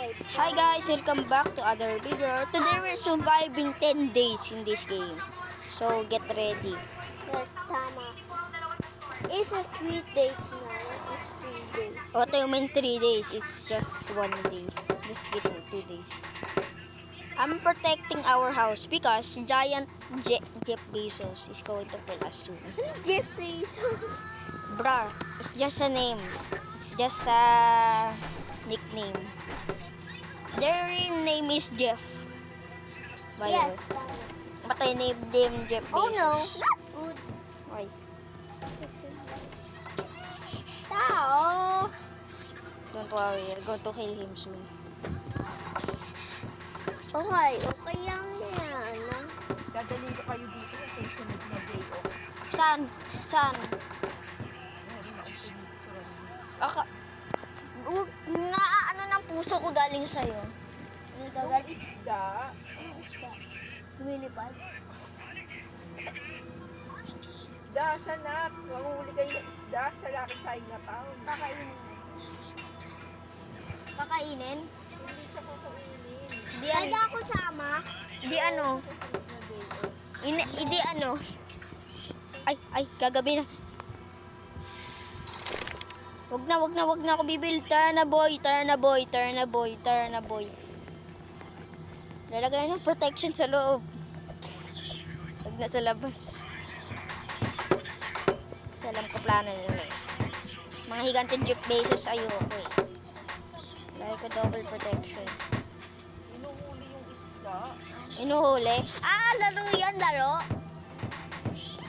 Hi guys, welcome back to other video. Today we're surviving 10 days in this game. So get ready. Yes, tama. It's a 3 days now. It's 3 days. What do you mean 3 days? It's just 1 day. Let's get 2 days. I'm protecting our house because giant Jeff Bezos is going to kill us soon. Jeffrey. Bruh, it's just a name. It's just a nickname. Their real name is Jeff. By the Yes, way. tama. But I named him Jeff Bezos. Oh no, not good. Why? Tao. Don't worry, I'm going to kill him soon. Okay, okay lang yan. Dadalhin ko kayo dito sa sunod na days. O, Saan? Saan? meron na akong pinicturan. Na ano ng puso ko galing sa'yo? Yung isda. Ano isda? Lumilipad? Isda, sanak. Manguhuli kayo ng isda sa lakit sayang na taon. Kakainin. Kakainin? Hindi siya kakainin. Di Pwede ano? ako sama? Di ano? Hindi ano? Ay, kagabi na. Wag na ako bibil. Tara na boy. Lalagay ng protection sa loob. Wag na sa labas. Kasi alam ko plano nila eh. Mga higanting Jeff Bezos ayoko eh. Lagay ko double protection. Inuhuli yung isda. Inuhuli? Laro yan, laro.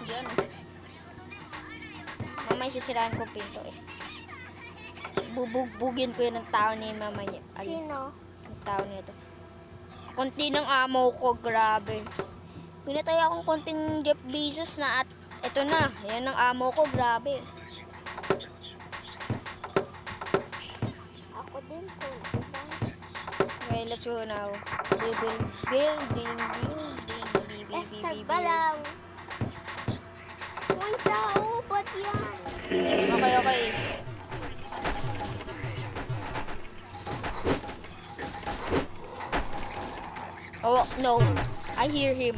Yan. Mamay sisiraan ko pinto eh. Bubugbugin ko yun ng tao ni mama niya. Sino? Ang tao nito. Konti ng amo ko, grabe. Pinatay akong konting Jeff Bezos na at eto na. Yan ang amo ko, grabe. Ako din po. Okay, let's go now. Building. Esther pa lang. Uy, tao, ba't yan? Okay. Oh, no. I hear him.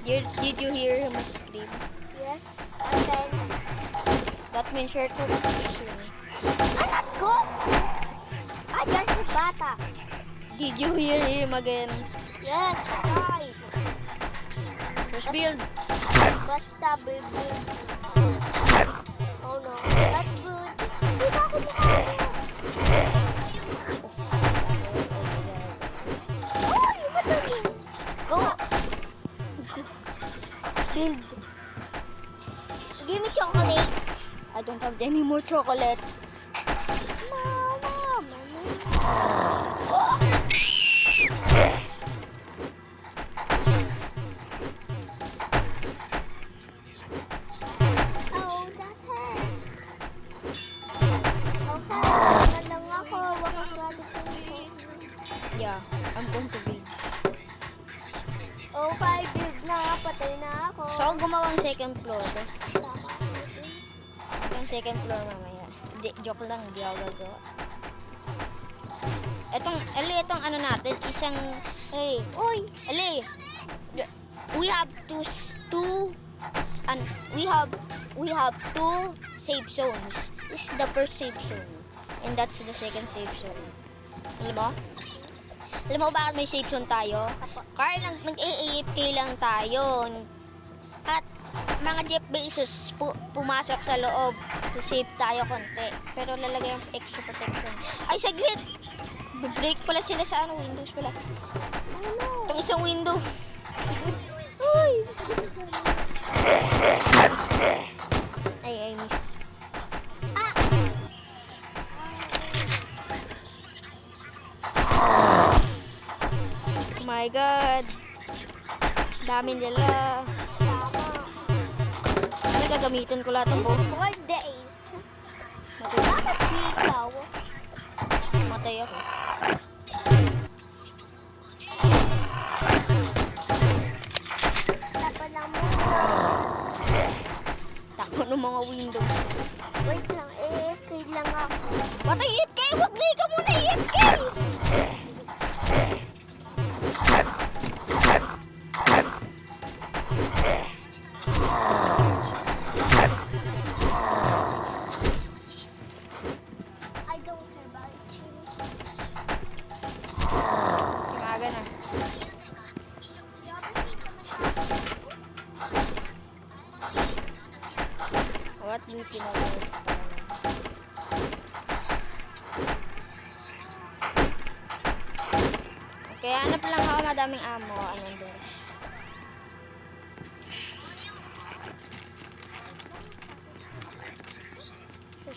Did you hear him scream? Yes, and then, That means you're too fishing. anak ko! Dyan si bata. Did you hear him again? Yes, right. Let's build. Basta baby. Oh no, not good. Di ba ako makakaya? Uy, madali. Go! Build. Give me chocolate. I don't have any more chocolates. Mama. Oh, that hurts. Okay, lang ako. Wakas galit ko. Yeah, I'm going to build. Okay, build na. Patay na ako. So, ako gumawang second floor. Tama. Yung second floor mamaya. Hindi, joke lang, hindi ako gagawa. Itong ano natin, isang, hey, Uy, Ali, we have we have two safe zones. This is the first safe zone. And that's the second safe zone. Alam mo? Alam mo bakit may safe zone tayo? Carl, nag-AAFK lang tayo. At mga Jeff Bezos pumasok sa loob. Save tayo konti. Pero lalagay ang extra protection. Ay, saglit! Break pala sila sa windows pala. Itong isang window. uy. Ay, miss. Oh my God. Dami nila. Ano gagamitin ko lahat ng buong? 4 days. Matay, Bakit sikaw? matay ako. Dapat lang mo. Takbo ng mga windows. Wait lang, AFK lang ako. Matay, EFK! Wag na ikaw muna, EFK! VP na lang. Okay, hanap lang ako madaming amo. Anong doon?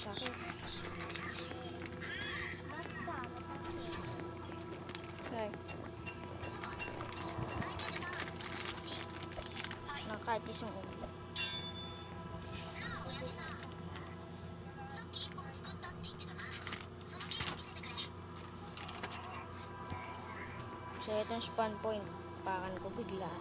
Sakit. Okay. Nakatis yung ulo. So, itong spawn point. Pakan ko biglaan.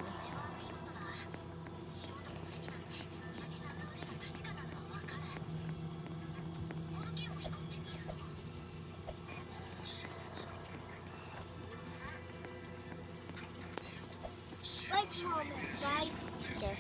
Wait a moment, guys. Okay.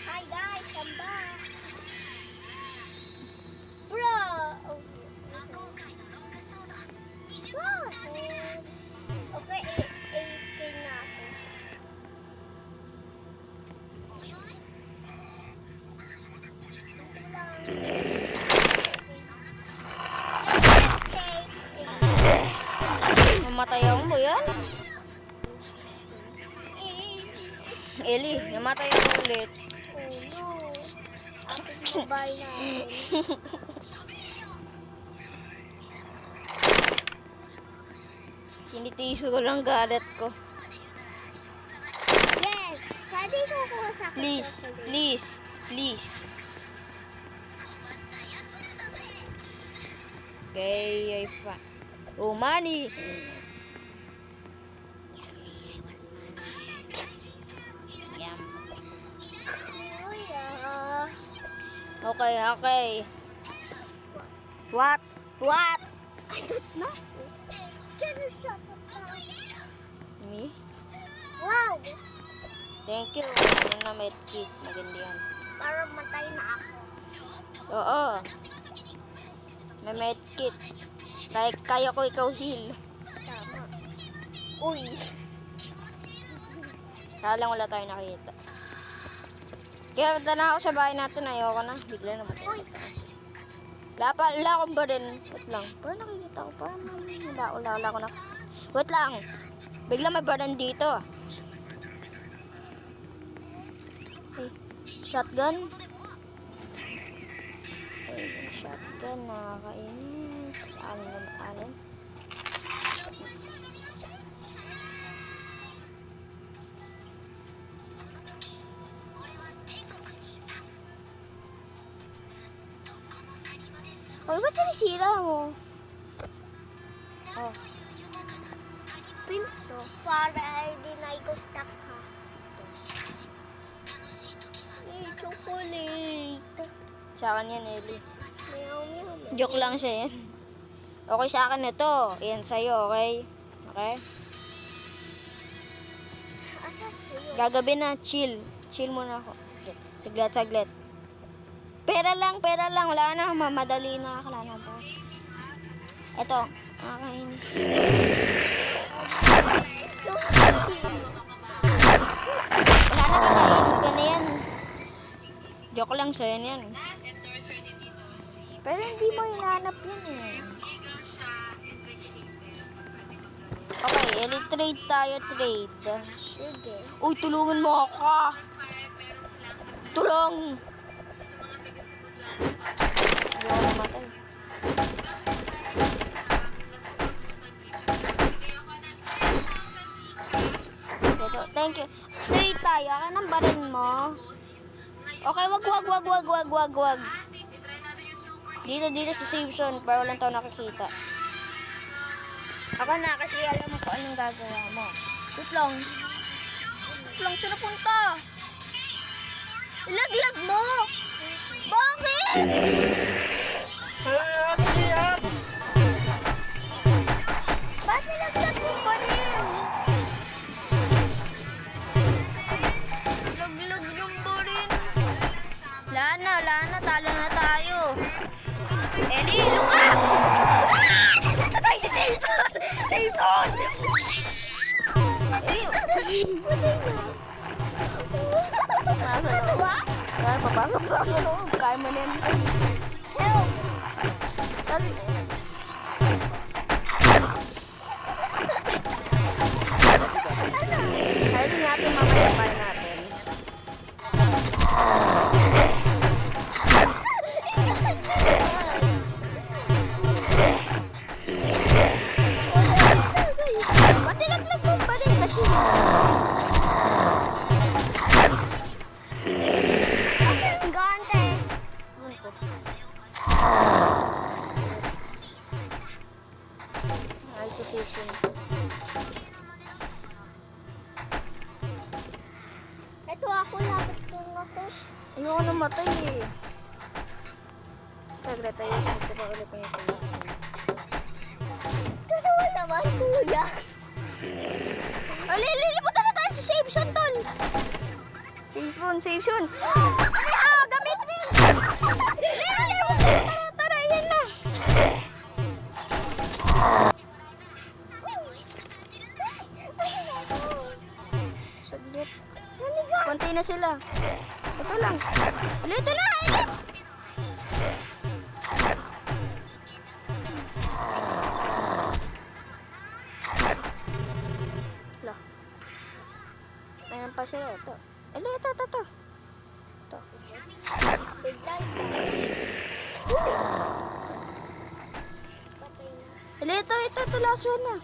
Hi guys, I'm back. Bro. Oh. Okay, 18 na ako. Namatay ako mo yan? Eli, namatay ako ulit. Oh no. Ating mobile natin. Sinitiso ko lang galit ko. Yes! Pwede ko kuha sa akin Please, chocolate. please, please. Okay, I found. Oh, money! Yum. Kuya. Okay, okay. What? What? I don't know. Can you shut up now? Me? Wow! Thank you. Ano na may kit. Maganda yan. Para matay na ako. Oo. May medkit. Like, kaya ko ikaw heal. Tama. Uy. Kaya lang wala tayo nakita. Kaya punta na ako sa bahay natin. Ayoko na. Bigla na matay. Uy. Wala akong ba din? Wait lang. Parang nakikita ko. Parang wala ko na. Wait lang. Bigla may badan dito. Okay. Shotgun. Okay. Shotgun. Nakakainis. Alin. Ano ba sinisira mo? Oh. Pinto. Para hindi na i-stuck ka. Chocolate. Sa akin yan, Ellie. Meow, meow, meow. Joke lang siya yan. Okay sa akin ito. Yan sa'yo, okay? Okay? Asa sa'yo? Gagabi na, chill. Chill muna ako. Saglit. Pera lang. Wala na. Mamadali na. Wala na ba? Ito. Nakakainis. Wala na kakainin ka na yan. Joke lang sa'yo yan. Pero hindi mo hinahanap yun eh. Okay, trade tayo, trade. Sige. Uy, tulungan mo ako. Tulong! Hindi ako namatay. Ito, thank you. Trade tayo. Akin ang barin mo. Okay, wag. Dito sa safe zone para walang tao nakikita. Ako na kasi alam mo kung anong gagawa mo. Wait lang. Wait lang, saan napunta? Ilaglag mo! Bakit? Ba't nilaglag mo pa rin? Laglag yung ba rin? Wala na, talo na tayo. Ellie, luka! Punta tayo sa safe zone! Safe zone! Ellie, patay na. Kaya papasok sa loob. Kaya mo na yan. Help! Dali. Kaya din natin mamaya pa natin. Pati naglag mo pa rin kasi. Ang gante. Nice position. Ito ako, lapit kong ako. Ayoko na matay eh. Saglit tayo. Ito pa ulit yung sila. Kasi wala naman, kuya. Liliputan na tayo sa safe zone, tol. Safe zone. Gamit mo yun. Tara, yan na. Saglit. Konti na sila. Ito lang. Ito na, Elip. Wala. Mayroon pa sila. Ito. Ito. Ito. Biglang. Ito. Laso na.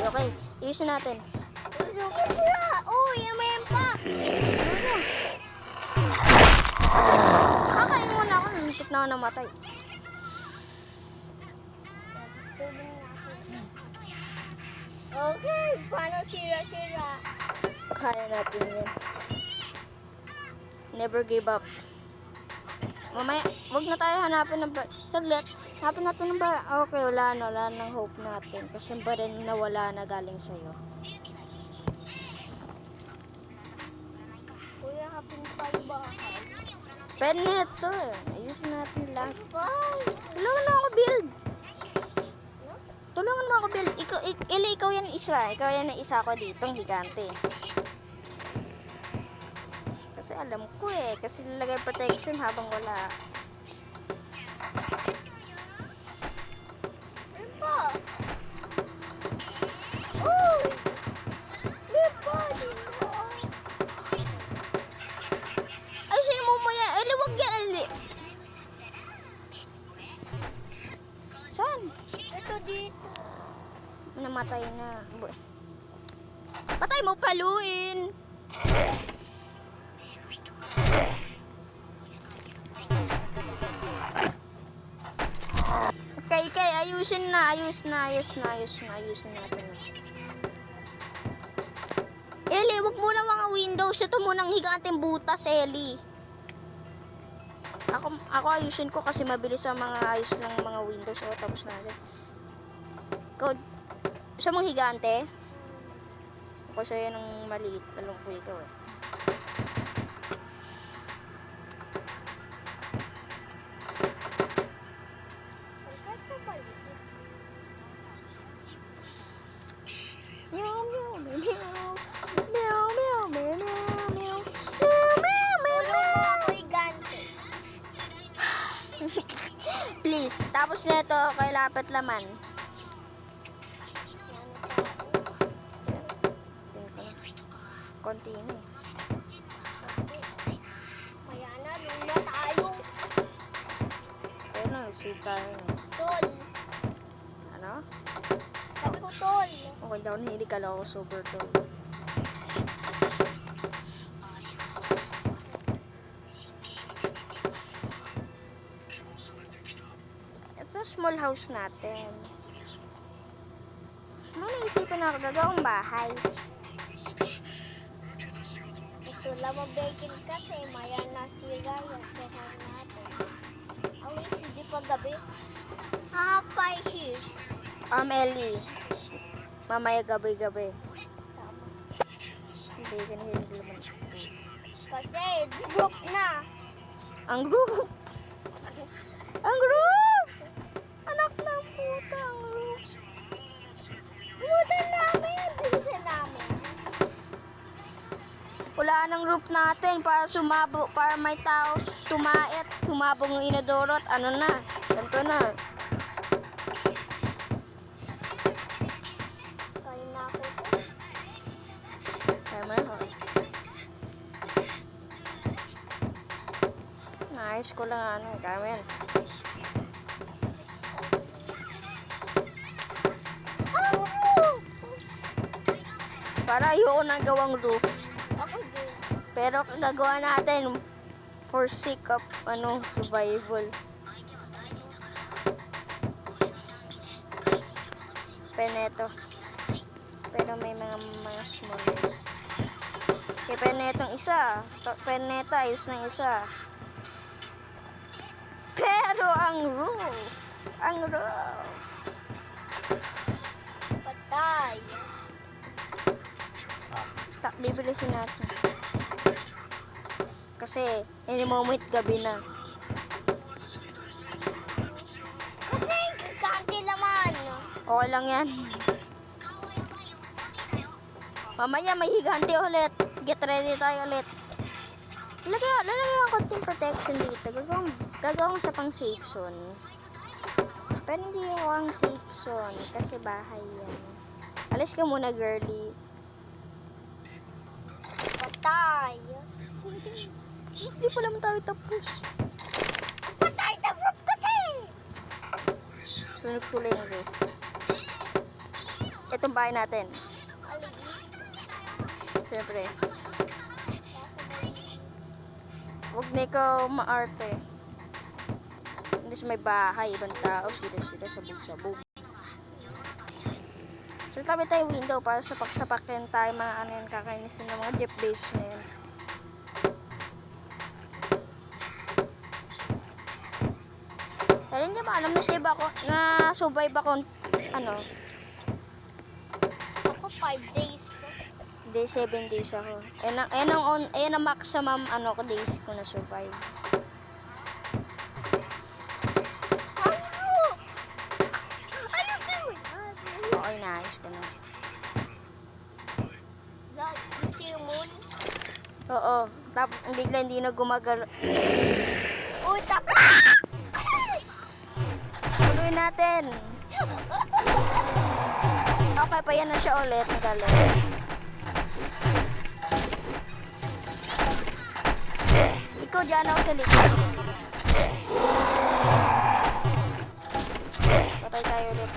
Okay. Iusin natin. Super bra. Uy, yamayan pa. Kakain muna ako. Nalipit na ako namatay. Okay, paano sira-sira? Kaya natin yun. Never give up. Mamaya, wag na tayo hanapin ng saglit. Hanapin natin ng okay, wala ng hope natin. Kasi ba rin nawala na galing sa'yo. Kuya, hapin pa yung bahay. Pwede na ito eh. Ayusin natin lahat. Bye. Tulungan mo ako build. Tulungan mo ako build. Ikaw yan isa. Ikaw yan ang isa ko dito, ang higante. Kasi alam ko eh. Kasi lalagay protection habang wala. Ano pa? Uy! Di pa, di pa. Ay, sino mo yan? Eli, wag yan, Eli. Saan? Ito dito. Namatay na. Patay mo, paluin. Okay, ayusin natin. Eli, wag muna mga windows. Ito munang higanteng butas, Eli. Ako ayusin ko kasi mabilis ang mga ayos ng mga windows. O, tapos natin. Sa mga higante? Ako sa'yo ng maliit. Talong ko ikaw eh. Meow, meow, meow, meow. Meow, meow, meow, meow, meow. Meow, meow, meow, meow. Ako'y gante. Please, tapos na ito, kay lapit laman. Konti na eh. Kaya na, lula tayo. Kaya na, save tayo. Tol. Ano? Sabi ko, tol. Okay daw, hindi ka lang ako super tall. Ito small house natin. May naisipan ako gagawang bahay. Ito lang mabaking kasi maya nasira yung kuhan natin. Awis, hindi pa gabi. Hapay shoes. Ellie. Mamaya gabi-gabi. Tama. Hindi, ganyan naman. Kasi group na. Ang group! Ang group! Anak ng puta, ang group. Butan namin. Bilisan namin. Wala ng group natin para may tao sumabong ng inodoro at ano na. Ganito na. Kaya na ako po. Tama ho. Naayos ko lang Carmen. Ang roof! Para ayoko na gawang roof. Ako din. Pero gagawa natin for sake of survival. Peneto. Pero may mga small ones. Kaya penetong isa. Peneta ayos ng isa. Pero ang roof. Patay. Bibilisin natin. Kasi, any moment gabi na. Kasi kakanti naman. Okay lang yan. Mamaya may higanti ulit. Get ready tayo ulit. Lalagyan ako konting protection dito. Gagawang sa pang safe zone. Pero hindi ako ang safe zone kasi bahay yan. Alis ka muna, girly. Patay. Hindi pa naman tayo tapos. Patay the roof kasi. Sunod ko lang yung roof. Itong bahay natin. Alin? Siyempre. Huwag na ikaw maarte. Hindi sa may bahay, ibang tao, sila sabog-sabog. So, tabi tayo window para sa pagsapakyan tayo mga kakainisin ng mga jeep base na yun. Dahil hindi ba alam na survive ako, Ako 5 days. day 7 days ako. Ayan ang maximum days ko na survive. Ang roof! Ayusin mo yan. Okay, naayos ko na. You see yung moon? Oo. Tapos bigla hindi na gumagalaw. Uy, tapos! Tuloy natin. Okay, pa yan na siya ulit. Magaling. Ikaw dyan ako sa likod. Patay tayo ulit.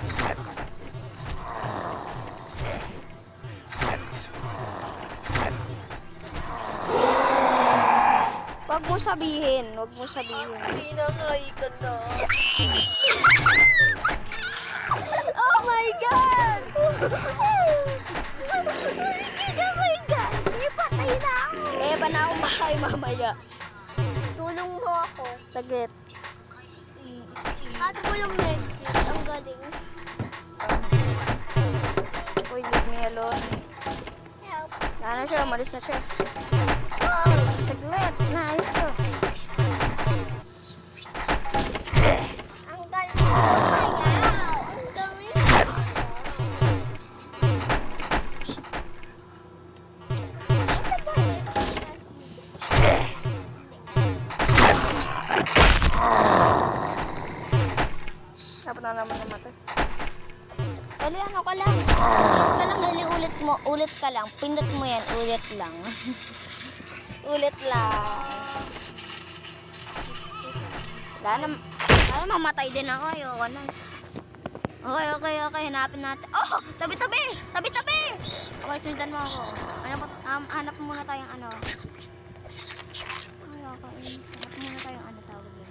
Huwag mo sabihin. Pinangay ka na. Oh my God! Oh my God! Ipatay na ako! Ba na akong bahay mamaya. Tulong mo ako. Saglit. At tulong medkit. Ang galing. Uy, leave me alone. Help. Ano siya? Malis na siya. Oh! Saglit. Naayos ko. Ang galing. Ayaw! Ang galing. Dapat na naman yung mata. Dali, ano ka lang? Ulit ka lang. Pindot mo yan. Ulit lang. Ulit lang. Sana mamatay din ako. Ayoko na. Okay. Hanapin natin. Oh! Tabi-tabi! Okay, sundan mo ako. Hanap muna tayong Okay. Hanap muna tayong tawag yun.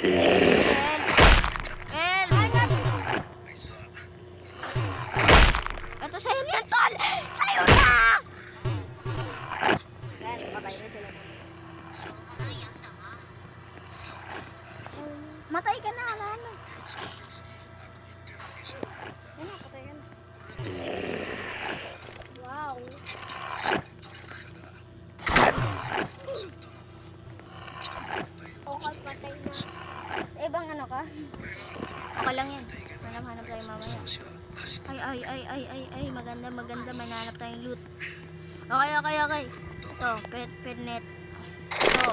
El! Ito sa'yo niyan, tol! Sa'yo na! Yan, patay na sila. Matay ka na, ala na. Yan na, patay ka na. Wow. Okay, patay na. Eh, bang ano ka? Okay lang yan. Hanap tayo mamaya. Ay, maganda. May nahanap tayong loot. Okay. Ito, pet net. Ito.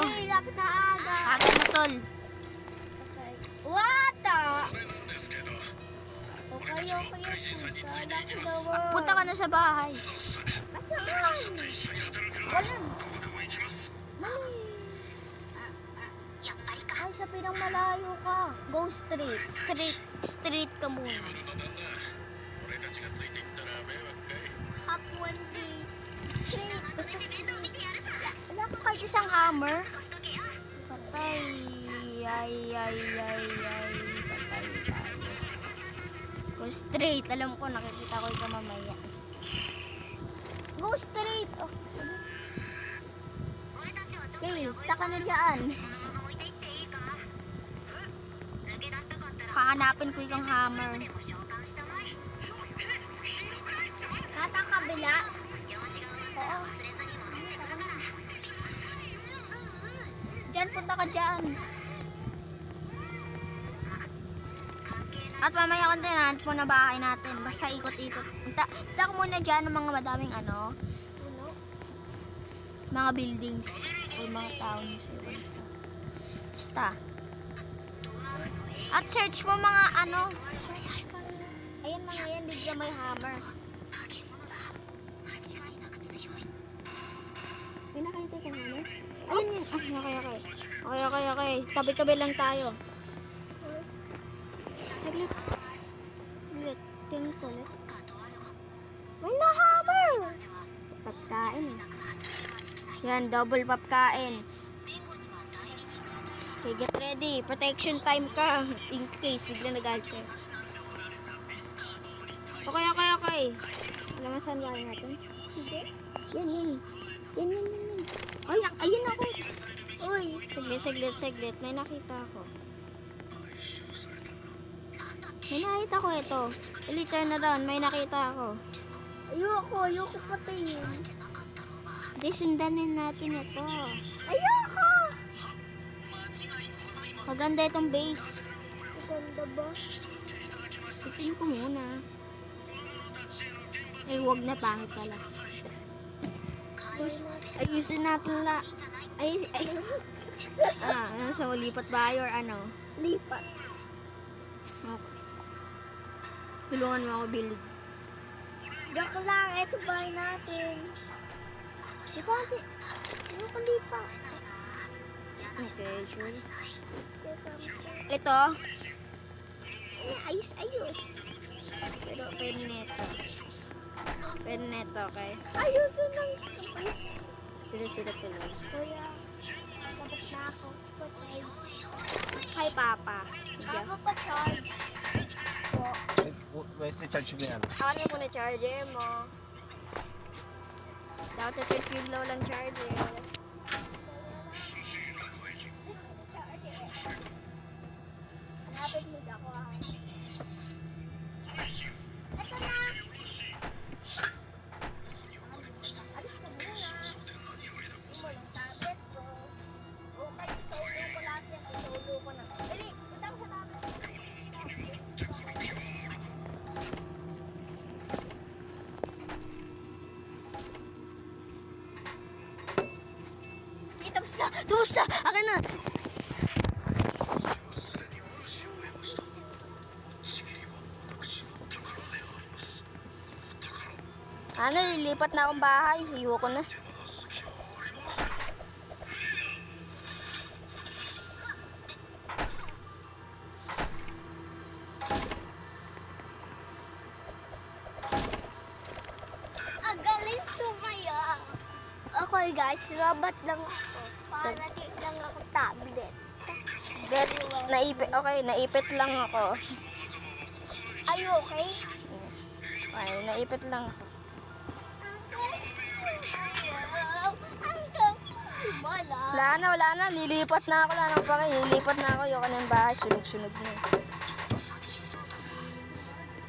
Uy, lapit na aga. Akin na, tol. Okay. Wata! Okay, punta lang daw. Punta ka na sa bahay. Asahan? Walang. Mali. Ay, sa pinang malayo ka. Go straight. Straight ka muna. Hop 20. Straight. Wala ka kahit isang hammer. Patay. Ay. Patay tayo. Go straight. Alam ko, nakikita ko ikaw mamaya. Go straight. Oh, sige. Okay, taka na dyan. Kahanapin ko yung hammer. Kata kabila. Oo. Diyan, punta ka dyan. At mamaya kung tinahanap mo na bahay natin. Basta ikot-ikot. Punta ka muna dyan ng mga madaming mga buildings. O mga towns. Basta. At search mo mga Ayan mga yan, bigla may hammer. May nakita ka hammer? Ayun yun. Okay. Tabi-tabi lang tayo. Saglit. Tingin ko ulit. May na-hammer! Pagkain. Yan, double pagkain. Okay, get ready. Protection time ka. In case, bigla nag-galit siya. Okay. Alam mo saan bahay natin? Hindi. Yan. Ay, ayun ako. Uy, saglit. May nakita ako. Ito. Later na doon, may nakita ako. Ayoko patayin. Hindi, sundanin natin ito. Ayoko! Maganda itong base. Maganda ba? Titingin ko muna. Ay, huwag na, pangit pala. Ayusin natin la. Ay. Ano siya, lipat ba or ano? Lipat. Okay. Tulungan mo ako, build. Joke lang, ito bahay natin. Lipat. Ayoko lipat. Okay, good. Kesa Ito, ayos. pero pwede neto, okay? Ayusin lang. Sila tuloy. Kuya, labot na ako. Pa-charge. Hi, Papa. Sige. Ako pa-charge. Po. Where's the charge mo yan? Ako na muna charger mo. Dapat na-charge yung low lang charger. Hanapin mo ako ah. Ito na! Alis ka muna. Hindi mo lang tablet ko. Okay, sasaulo ko lahat yan. Sasaulo ko na. Dali, punta ko sa tablet. Tapos na! Akin na! Lilipat na akong bahay. Hiwa ko na. Galing sumaya. Okay guys, robot lang ako. Para lang ako tablet. Bet, naipit, okay, naipit lang ako. Are you okay? Okay, naipit lang ako. Wala na, lilipat na ako, wala nang pake, lilipat na ako, yung kanang bahay, sunog-sunog na.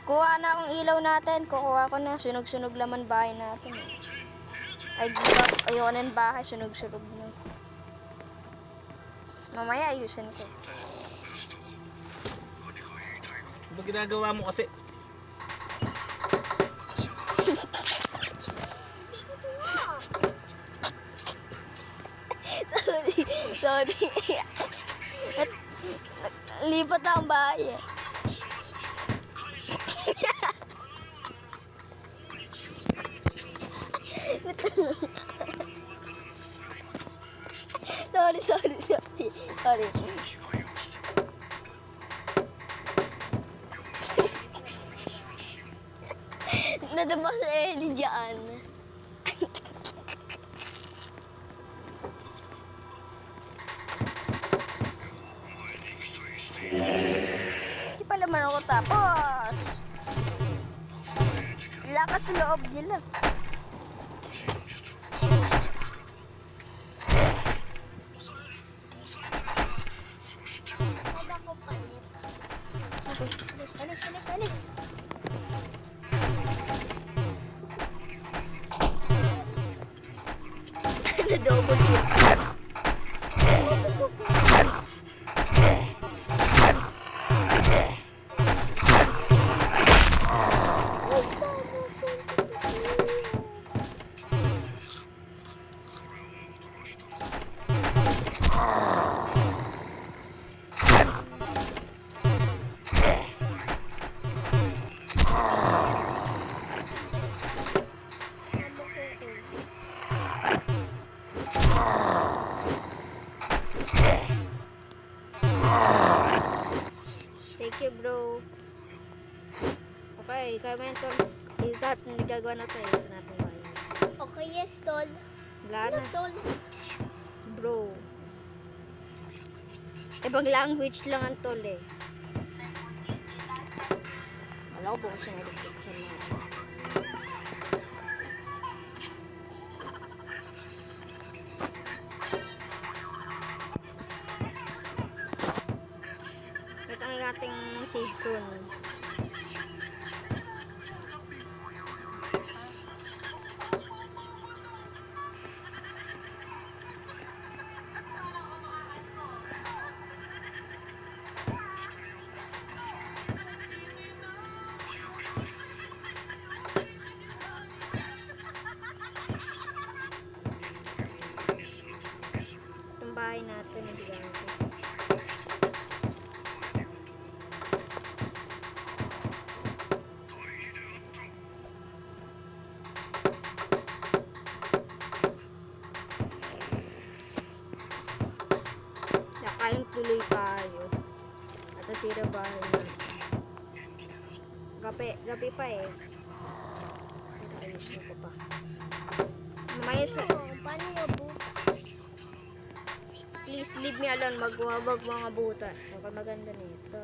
Kuha na akong ilaw natin, kukuha ko na, sunog-sunog laman bahay natin. Ay, give up, ayoko na yung bahay, sunog-sunog na. Mamaya ayusin ko. Ano ba ginagawa mo kasi? Sorry. Lipat na ang bahay eh. Sorry. Nadaba sa Ellie dyan. Hindi pa naman ako tapos. Lakas loob nila. Kada ko palit. Alis. Na-double kill. Thank you, bro. Okay, kami ito. Nagagawa na tayo sa natin bahay. Okay, yes, tol. Wala na, Tol. bro. Ibang language lang ang tol eh. Wala ko bukas yung electric sa natin. Ito ang ating safe zone. Itong bahay natin, nabigyan natin. Nakain tuloy tayo. At nasira bahay natin. Gabi pa eh. Ayos na ko pa. Mamaya siya. Paano nga po? Please leave me alone. Magwawag mga butas. Okay, maganda nito.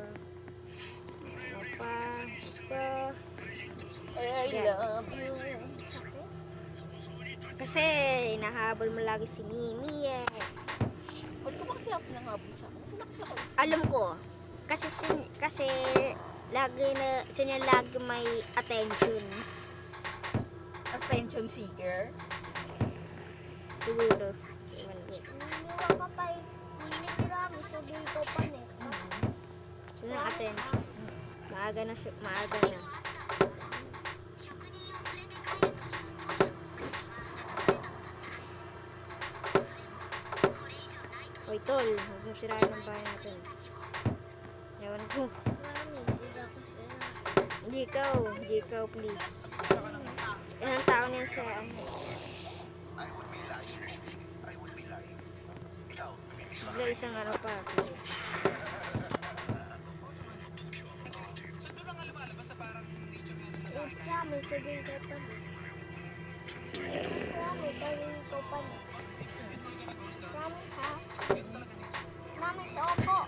Ano pa? Ito. I love you. Kasi hinahabol mo lagi si Mimi eh. Ba't ka ba kasi ako nangahabol sa akin? Ba't kasi ako? Alam ko. Kasi lagi na siya lagi may attention. Attention seeker? Siguro. Hindi kami sa dito pa net. Siya ng attention. Maaga na siya. Maaga na. Hoy, tol. Huwag mo sirain ang bahay natin. Ewan ko. Mami, sila ko sila. Hindi ikaw, please. Yan ang tao niya sa ano. Bigla isang ano pa. Kami sa dito pa net. Kami sa dito pa net. Kami sa... Kami sa opo.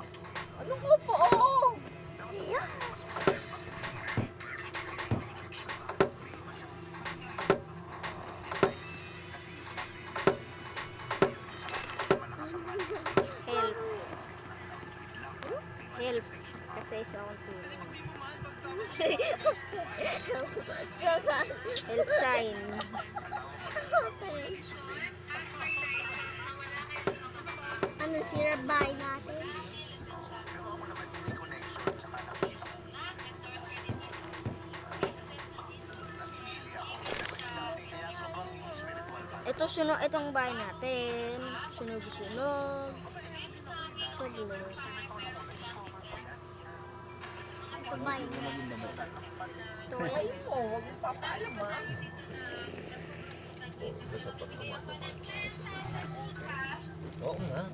Help. Kasi isa akong tulong. Help sign. Okay. Ano, sira bahay natin? Ito sunog, itong bahay natin. Sunog-sunog. Saglit. Ito bahay natin. Ito yan. Ay mo, huwag mo papaalam ha. Oo nga.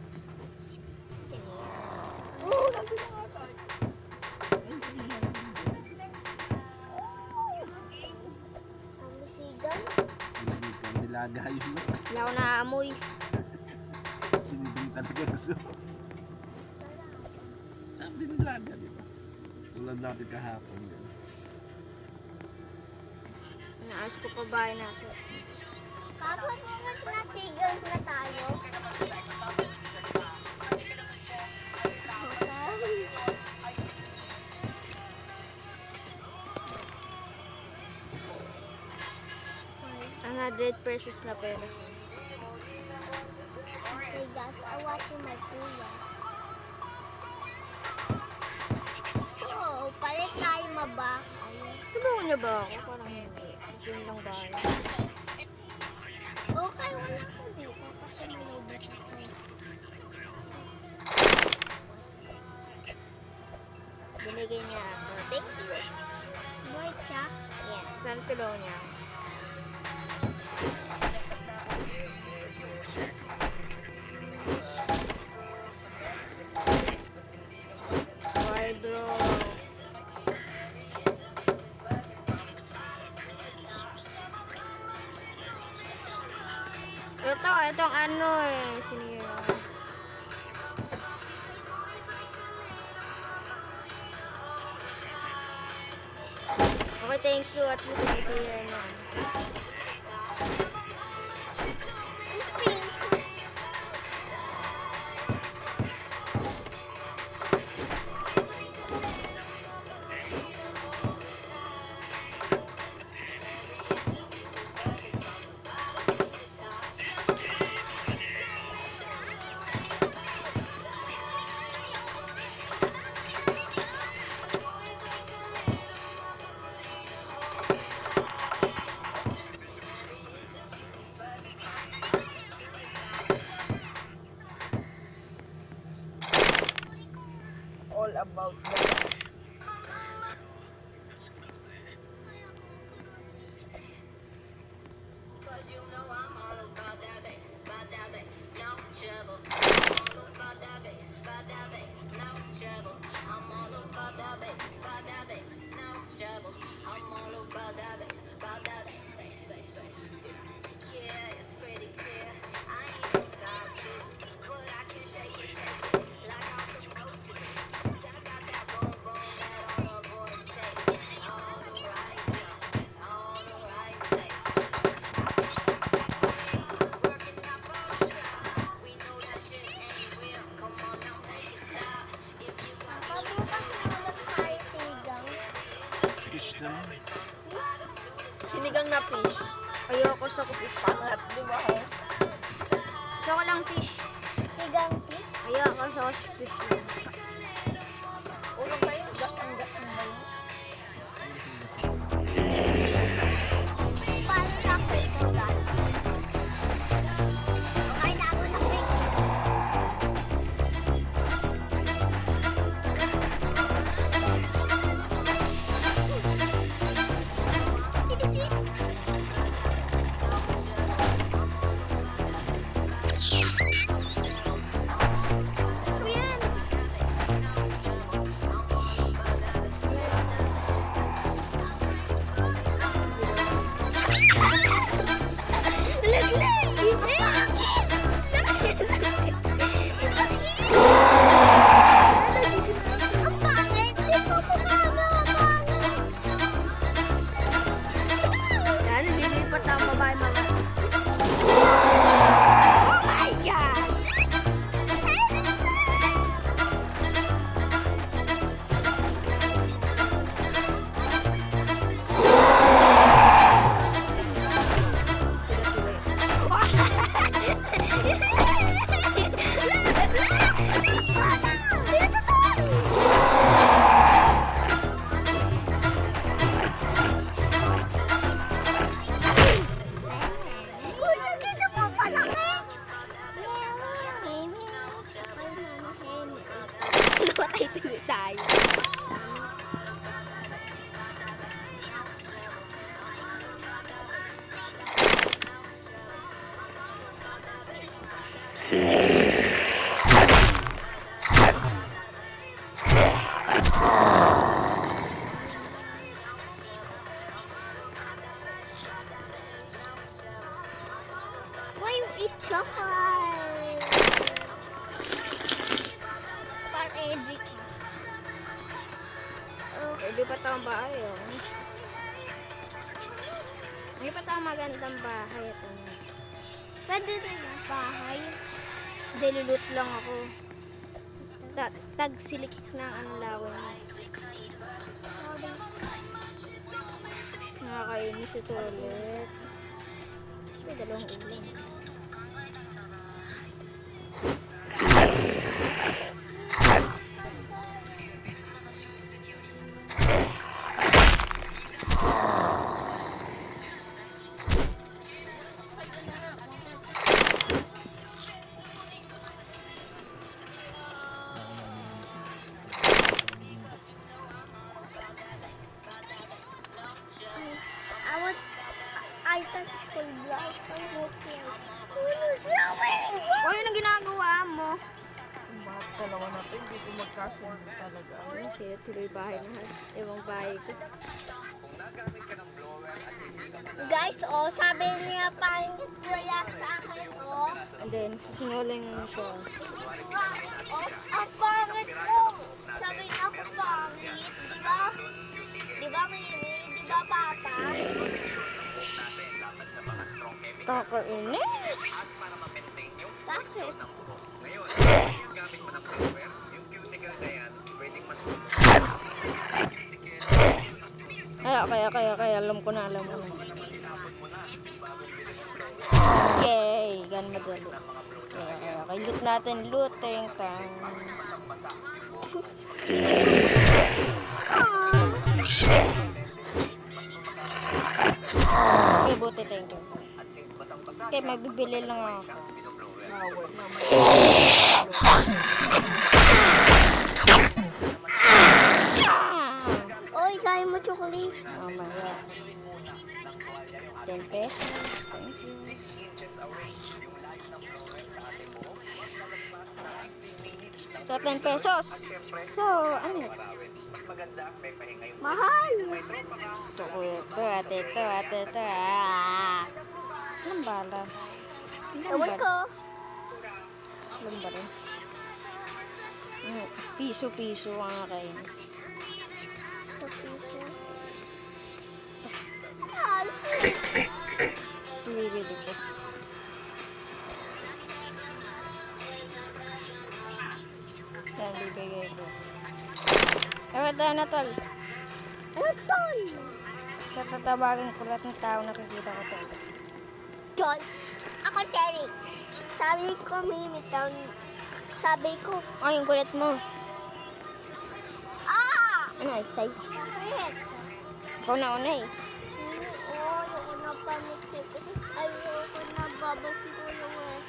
Oo, nandun na nga tayo. Ang misigan. Nilaga yun. Wala ako naamoy. Sinibing talaga gusto. Sabi nilaga, di ba? Tulad natin kahapon. Yan. Naayos ko pa bahay natin. Kapag mas nasigan na tayo. Ang 100 pesos na pera. Okay guys, I'm watching my kuya. So, palit tayo maba. Ayun. Tulungan niyo ba ako? Parang hindi. Yun lang bahay. Okay, wala ko dito kasi malibot ako. Binigay niya ako. Thank you. Boy, Chuck. Yan. Saan tulungan niya? Bye, bro. Itong ano sinira. Okay, thank you. At least sinira na. All about that. Cause you know I'm all about that bass, no trouble. I'm all about that bass, no trouble. I'm all about that bass, no trouble. I'm all about that bass, bass. Yeah, it's pretty clear. I ain't no size two, but I can shake it like I'm supposed to. 'Cause I got that boom boom that all the boys chase. All the right jump, all the right place. Working out for the shot. We know that shit ain't real. Come on now, make it stop. If you got me, Pabukas na ulit tayo sigang. Fish naman. Sinigang na fish. Ayoko sa fish. Pangat, di ba? Oh? Gusto ko lang fish. Sigang fish. Ayoko sa fish. Ulog ba yun? Gasang-gasang ba yun? Paano na ako ito guys? Okay na ako ng fish. Ano yan? Tuloy tayo. Why you eat chocolate? Parang edgy ka. Pwede pa tayong bahay, oh. May pa tayong magandang bahay. Ito. Pwede rin ang bahay. Delilut lang ako. Tagsilik ng ano laway. Nakakainis ito ulit. Tapos may dalawang ulam. I touch school block. I'm okay. So many O, yun ang ginagawa mo. Mga dalawa natin, hindi ko magkasundo talaga. Ayun, sila tuloy bahay na. Ewan bahay ko. Guys, oh, sabi niya pangit wala sa akin, oh. And then, sinuling siya. Oh, ang pangit ko. Sabi niya ako pangit, di ba? Di ba, Mimi? Di ba, Papa? Kakainis. Bakit? Kaya, alam ko na. Okay, gan madali. Kaya, loot natin, looting time. Okay, buti, thank you. Okay, may bibili lang ako. Oy, kain mo chocolate. Mamaya. 10 pesos. Thank you. So, 10 pesos. So, ano yun? Mahal. Ito. Anong bala? Ewan ko. Anong bala? Piso ang kain. Sa piso. Mahal. Bibili ko. Saan bibigay ko? Ewan tayo na, tol. Utol. Sa tatabagan ko lahat ng tao nakikita ko to. John. Ako, Terry. Sabi ko, Mimi Town. Sabi ko, Ay, yung kulit mo. Ano, excited? Bakit? Ikaw na una eh. Oo, ayoko na paniksit. Ayoko na babasi ko yung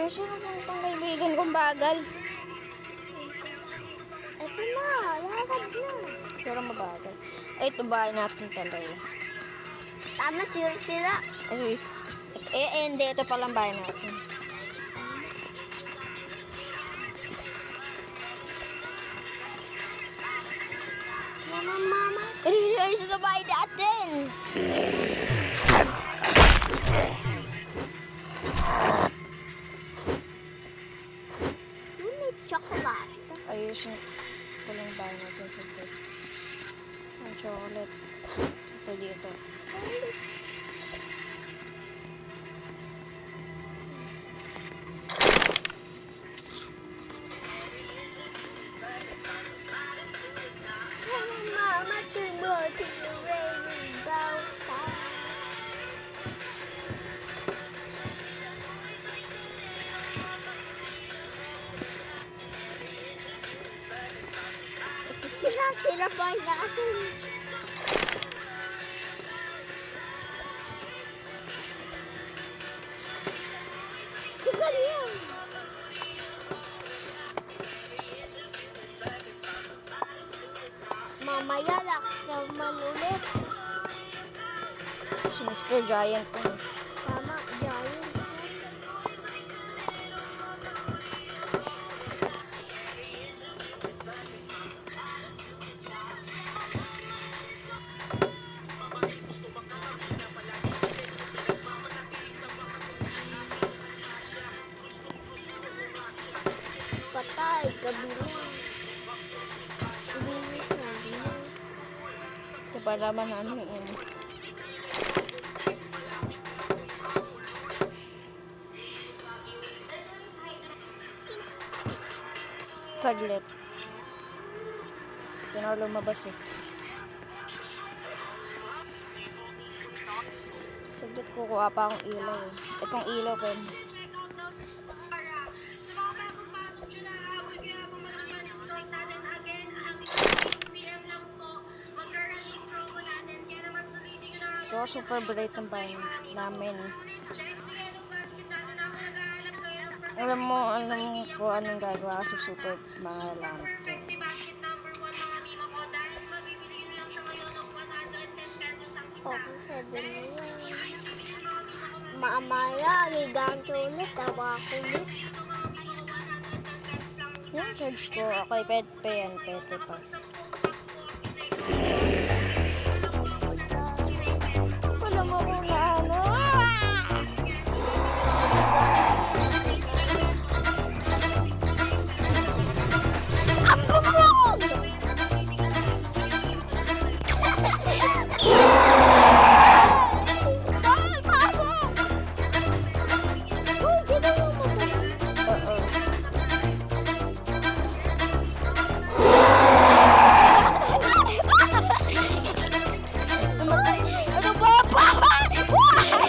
Sino pang kaibigan kong bagal? Ito na, lakad na. Pero mabagal. Ay, ito bahay natin talaga. Tama, sila. Ay, hindi. Ito palang bahay natin. Mama. Ay, sa bahay natin! May chocolate. Ayusin ko lang bahay natin sa bed. Ang chocolate. Ito dito. Mama, to go to the raining outside. Ito sila, Sinapay natin. Tugal yan. Mamaya lang naman ulit. Si Mr. Giant po. Tama, giant. Patay, kabilang. Bilis na, bilis. Ito pa naman ano yun. Saglit. Ito na lumabas eh. Saglit kukuha pa akong ilaw eh. Itong ilaw ko yun. So, super bright ang bahay namin. Alam mo ko anong gagawa kasi super mahal lang. Okay, sabi niya. Mamaya, gigante ulit. Tawa ko ulit. Yung charge ko, okay, pwede pa yan, pwede pa. Wala mo kung na ano. Dahil, pasok! Uy, dito yung magaling. Oo. Ano ba? Why?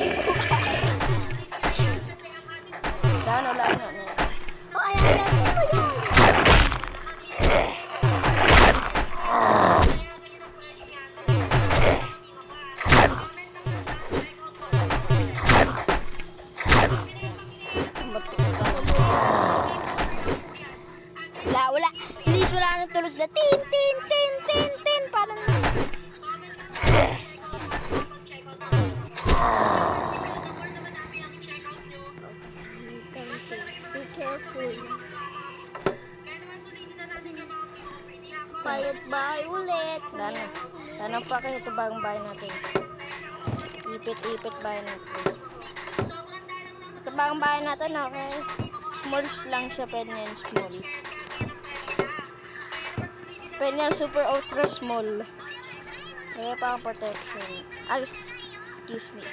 Lano. O, ayan, sino yan? Wala. Please, wala nang tulog na tin. Parang... Be careful. Palit bahay ulit. Lano pa kayo ito bagong bahay natin. Ipit bahay natin. Ito bagong bahay natin, okay? Smalls lang siya, pwede na yung small. Pwede na yung super ultra small. Kaya pa ang protection. Excuse me.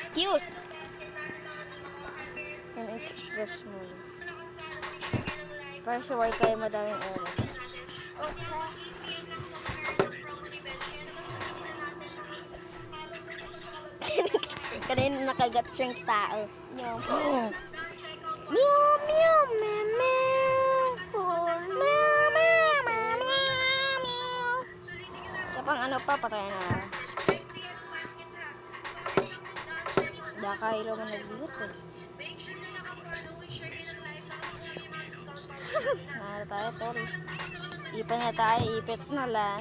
Yung extra small. Para sa wifi madaming oras. Kanina nakagat siyang tao. Meow. Meow, meow, meow, meow. Meow, meow, meow, meow. Sa pang ano pa, patay na. Dakailo mo nagbibit eh. Nara tayo, tol. Ipit na tayo, ipit na lang.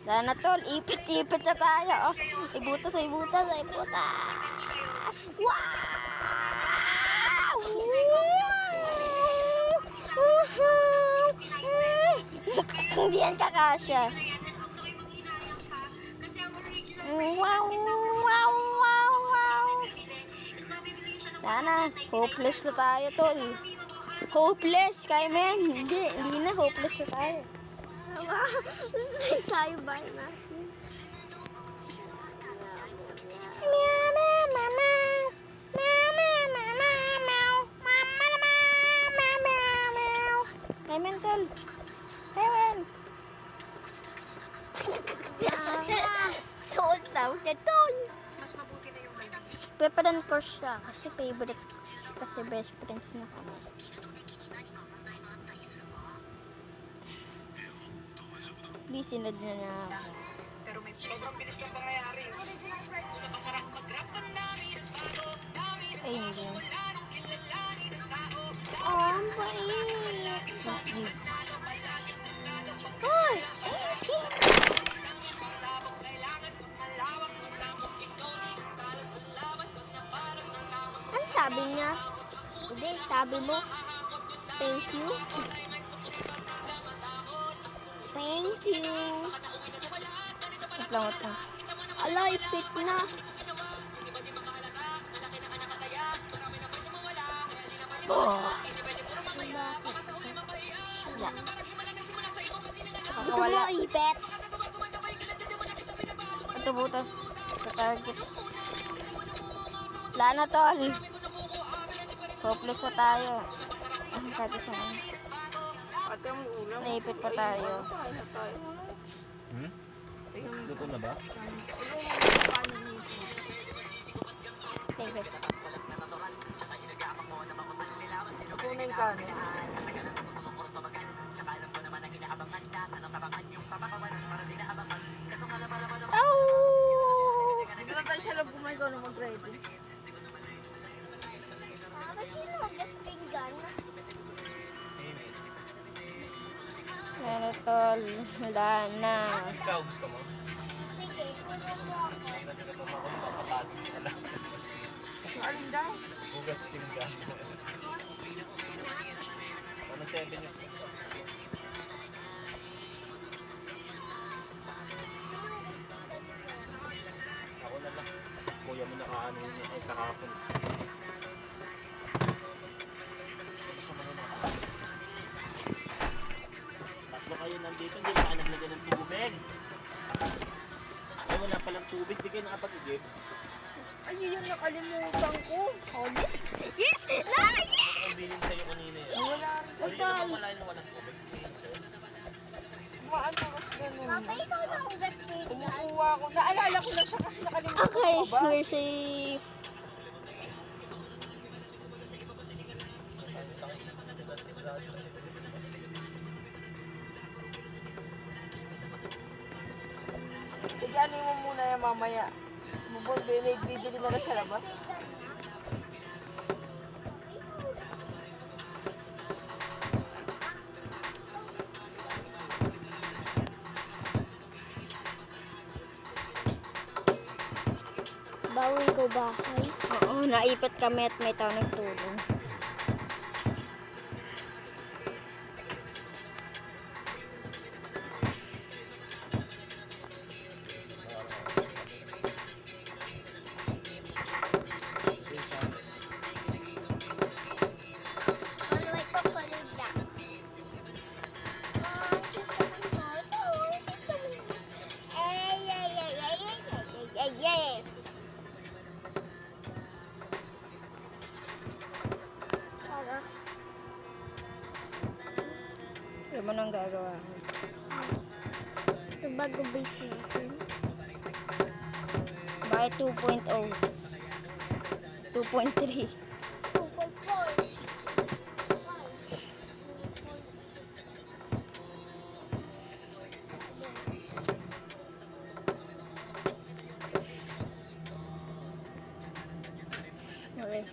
Lana, tol, ipit na tayo. Oh, ibutas. Wow! Hindi yan kakasya. Wow! Lana, hopeless na tayo, tol. Hopeless, kaya mo yan. Hindi na, hopeless na tayo. Tayo ba na? May mental. Heaven. Tol, tawag na tol. Peperan ko siya kasi favorite. Kasi best friends na kami. Di sinad na na. Ay, hindi. Oh, ang bait. Mas di. Hoy! Ano sabi niya? Hindi, sabi mo, thank you. Thank you. Wait lang, wait lang. Ala, ipit na. Oh. Wala. Ito Nakakawala. mo, ipit. Ito butas. Ka-target. Wala na, tol. Hopeless na tayo. Sabi sa akin. Ate ang ulam. Naipit pa tayo. Kaya tayo. Hmm? Tingnan mo. Luto na ba? Naipit. Ito na yung kanin. Oh! Dito na tayo sa loob kumain ko na mag-ready. Kasi lugas pinggan. Ano, tol. Wala na. Ikaw, gusto mo? Sige, kunin mo ako. Nagkagato mo ako ng papasado sila lang. Yung alin daw? Bugas pinggan. Anong 7 years? Ako na lang. Kuya mo nakaano yun ay kahapon. Gusto mo naman. Tatlo kayo nandito, hindi ka naglagay ng tubig. Ay, wala palang tubig, di kayo nakapag-igib. Ay, yun yung nakalimutan ko. Yes! Nay! Ang bilin sa'yo kanina yun. Wala rin. Hindi ka naman wala yung walang tubig. Maano kasi ganun. Papa, ikaw na hugas pinggan. Kumukuha ko. Naalala ko lang siya kasi nakalimutan Okay, ko ba? we're safe. Tigyanin mo muna yan mamaya. Bibili na lang sa labas. Bawi ko bahay. Oo, naipit kami at may tao nagtulong. Ano may kukulit lang. Ano mo nang gagawa? Ito bago base natin. Bakit 2.0? 2.3. 2.4. Okay.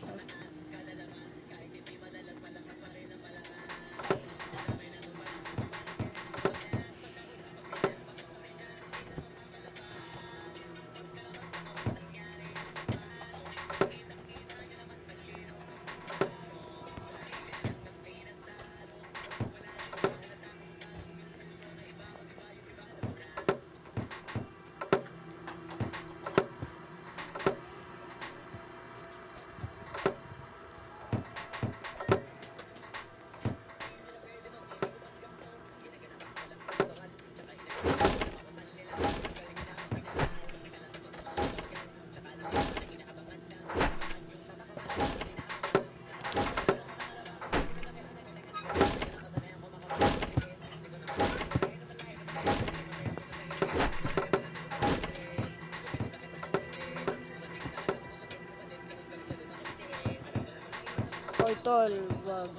Hoy, tol, wag.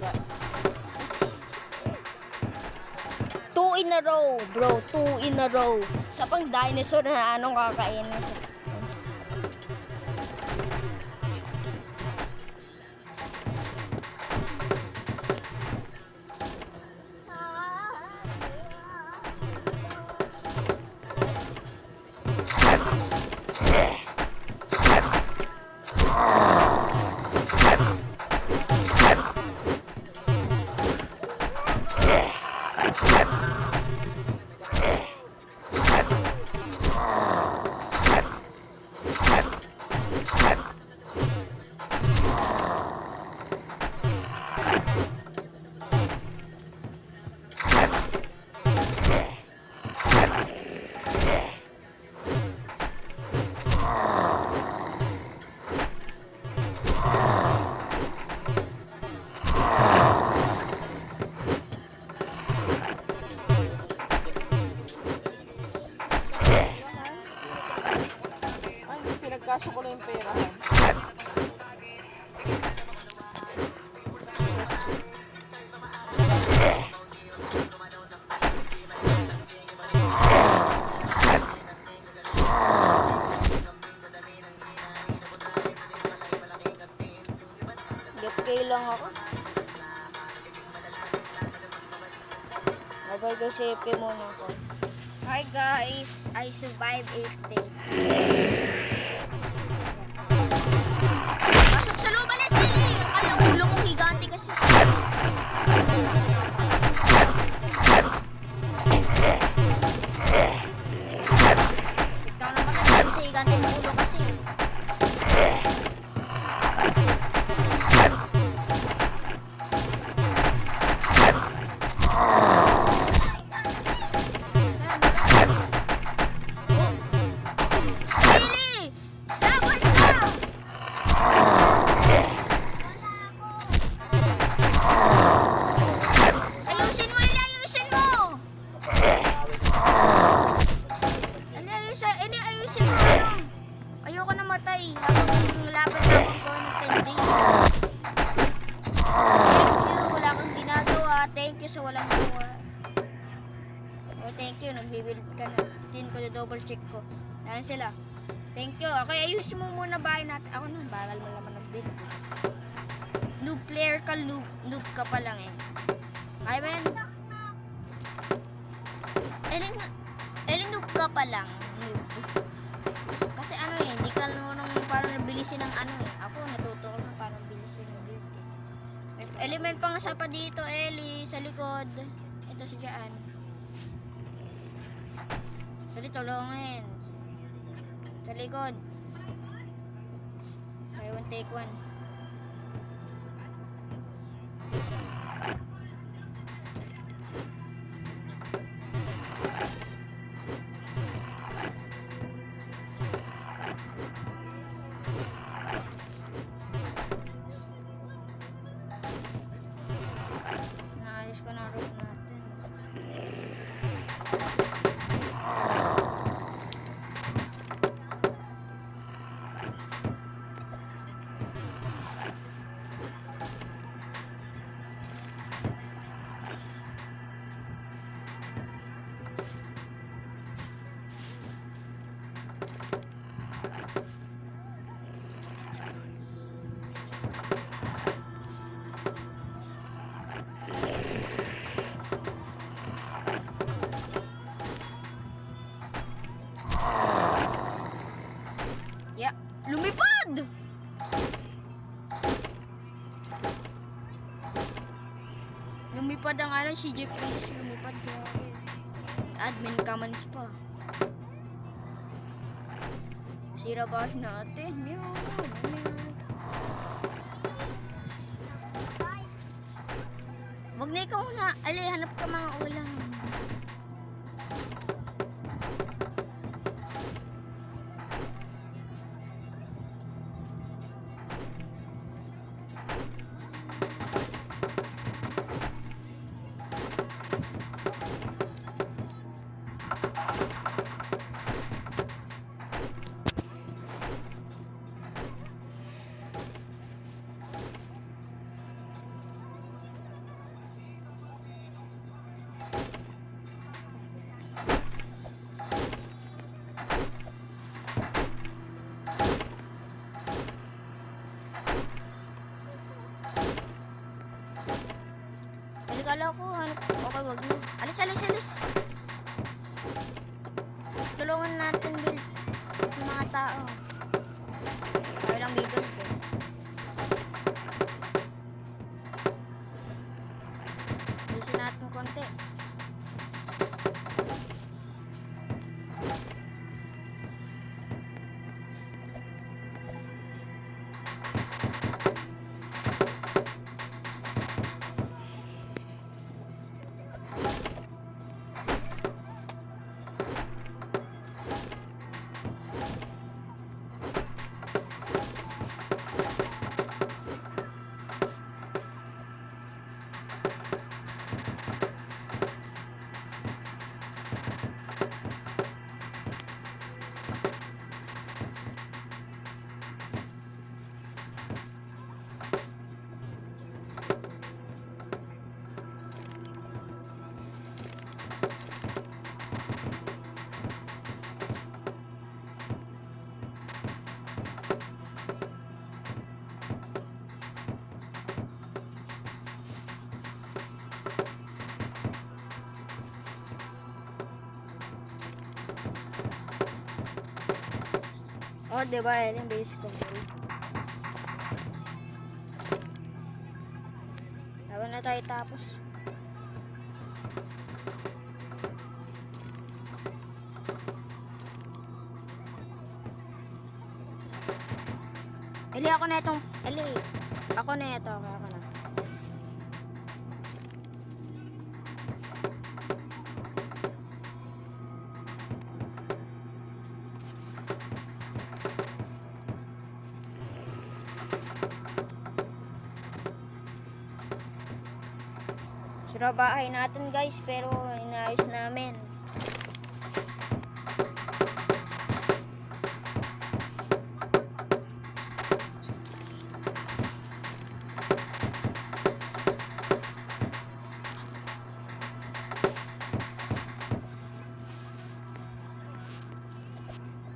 Two in a row, bro. 2 in a row. Sa pang dinosaur na anong kakainin. Ay, pinagkasya ko lang yung pera. Okay lang ako. Mag-save muna ako. Hi guys, I survived 8 days. Pasok sa loob na sili. Akala ang ulo mong higante kasi. Ikaw naman ang sa higante ng ulo kasi. Sili! Laban ka! Ayusin mo, Eli! Ayusin mo! Ayusin mo! Ayoko na matay. Habang lapit na akong going 10 days. Thank you. Wala kang ginagawa. Thank you sa walang gawa. Oh, thank you. Nagbibuild ka na. Tin ko, double check ko. Yan sila. Thank you. Okay, ayusin mo muna bahay natin. Ako na, bagal mo naman nag-build. Noob player ka, noob ka pa lang eh. Ay, Ben. Elin, noob ka pa lang. Noob. Kasi ano eh, hindi ka nung parang nabilisin ng ano eh. Ako, natuto ko na parang bilisin ng build eh. May element pa nga sa pa dito, Eli, sa likod. Ito si Jaan. Dali, tulungin. Sa likod. Buy one, take one. Naalis ko na road natin. Yeah, lumipad! Lumipad ang ano, si Jeff Prince, lumipad. Grabe. Admin comments pa. Sira bahay natin. Yun. Wag na ikaw na. Ali, hanap ka mga ulam. wag na. Alis, alis, alis. Tulungan natin build ng mga tao. Ayaw lang build ko. Bilisin natin konti. Oh, diba? Yan yung basic ko. Habang na tayo tapos. Eli, ako na itong... Eli, ako na ito. Ako na. Sira bahay natin guys, pero inaayos namin.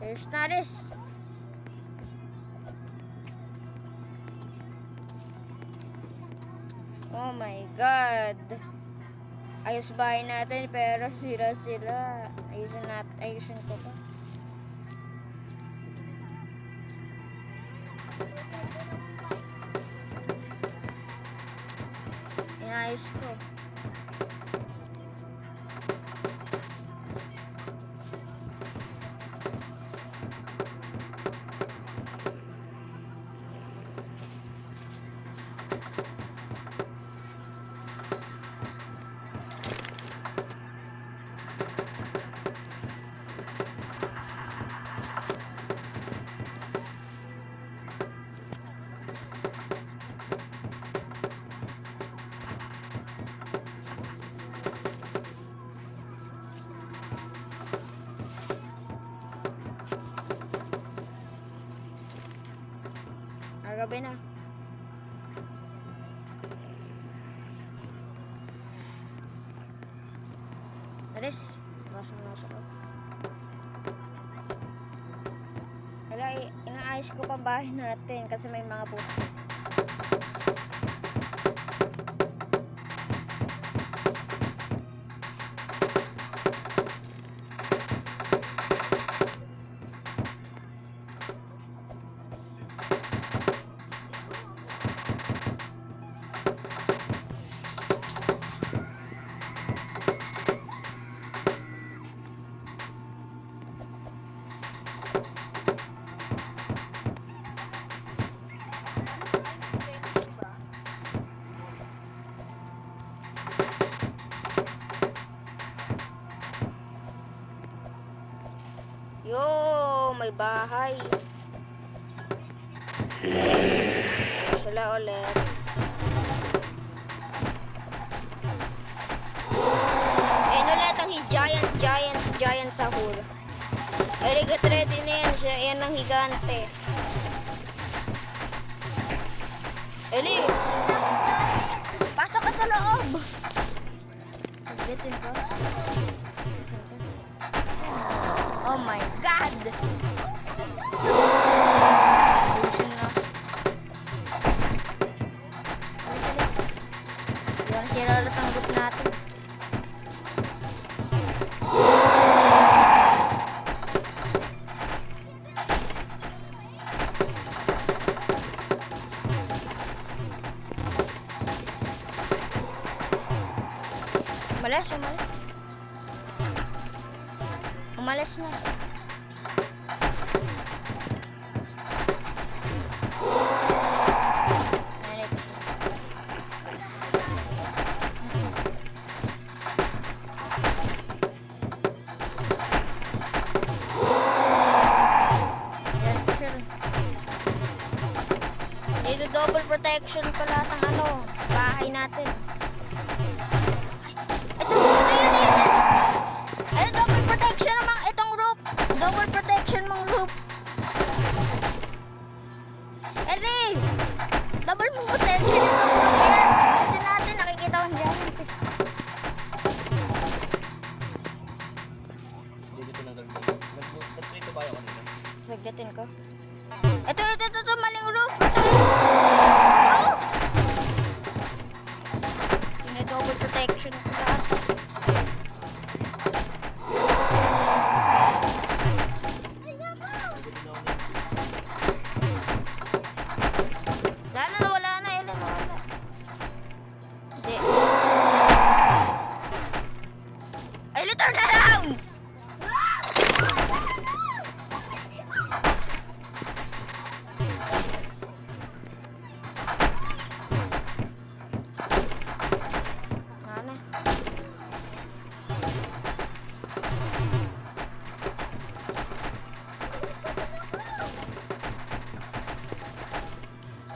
There's Naris. Oh my God. Ayos bahay natin pero sila. Ayusin ko pa. Inayos ko. Gabi na. Alis. Masok ako. Wala, inaayos ko pa bahay natin kasi may mga puto. Yo, may bahay. Sila ulit. Ayan ulit ang giant sahur. Get ready na yan siya. Yan ang higante. Eli! Pasok ka sa loob! Bitin ko. Oh my God! Busin na. Alis. Iwan sila ulit ang group natin. Umalis, umalis. Umalis na. Ayun, yan, sir. Dito double protection pala ng ano, bahay natin. Ito, ayan. Ay, double protection naman itong roof. Double protection mong roof. Edi, double mong protection itong roof yan. Kasi natin nakikita ko dyan. Hindi dito nang gagawin. Nag-trito ba ako kanina? Bagdatin ko. Ito, maling roof. Roof! Yung double protection ko lahat. Wala na, Ellen, nawala. Hindi. Ellen, turn around! Ano?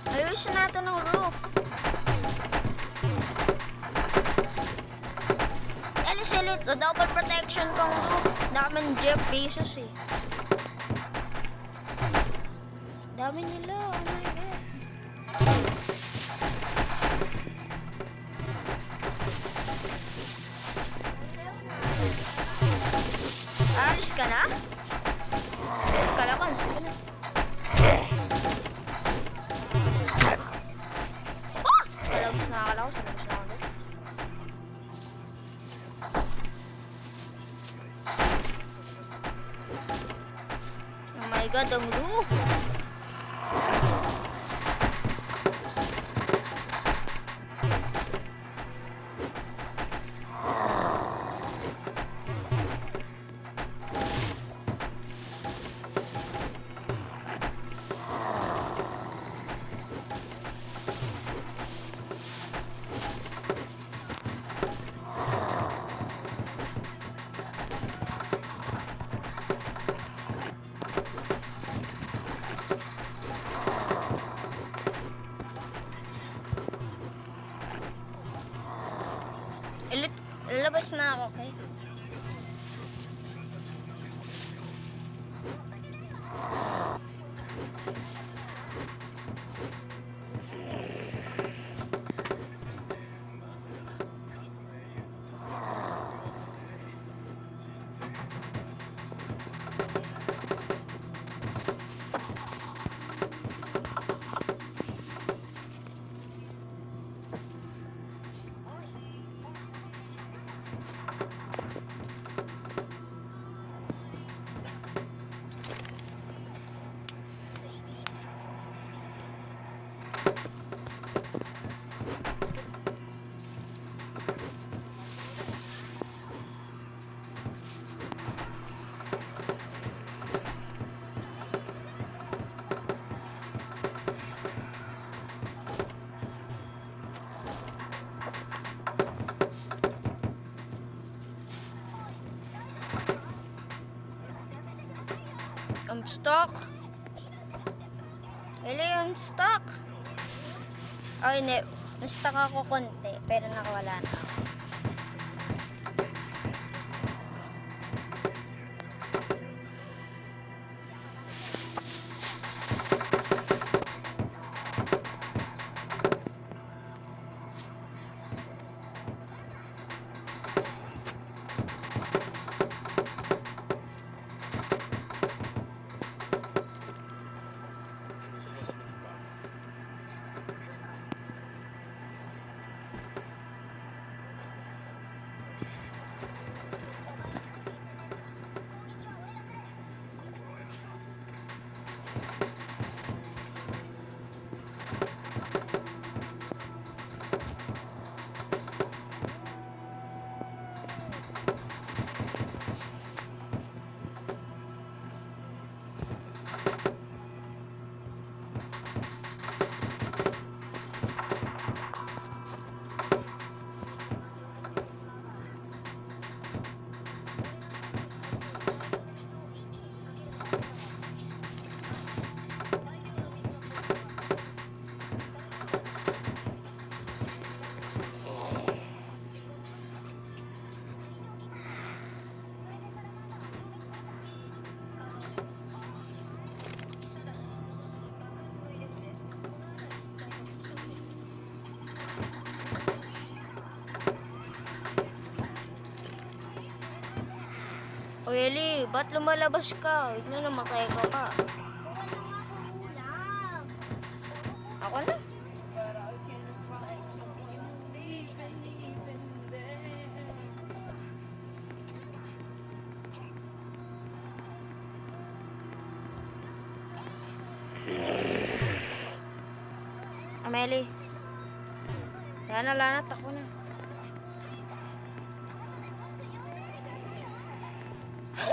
Ayusin natin ang roof. Elit, double protection kong roof. Dami ng Jeff Bezos eh. Dami nila, oh my God. Alis ka na? Kalakan. Oh! Kalabas na ako. Oh my God, ang roof. Labas na ako, okay? I'm stuck. Eli, I'm stuck. Oh, hindi. Na-stuck ako konti, pero nakawala na ako. O Eli, ba't lumalabas ka? Huwag na namatay ka pa. Ako na. Ameli. Yan na, lanat. Ako na.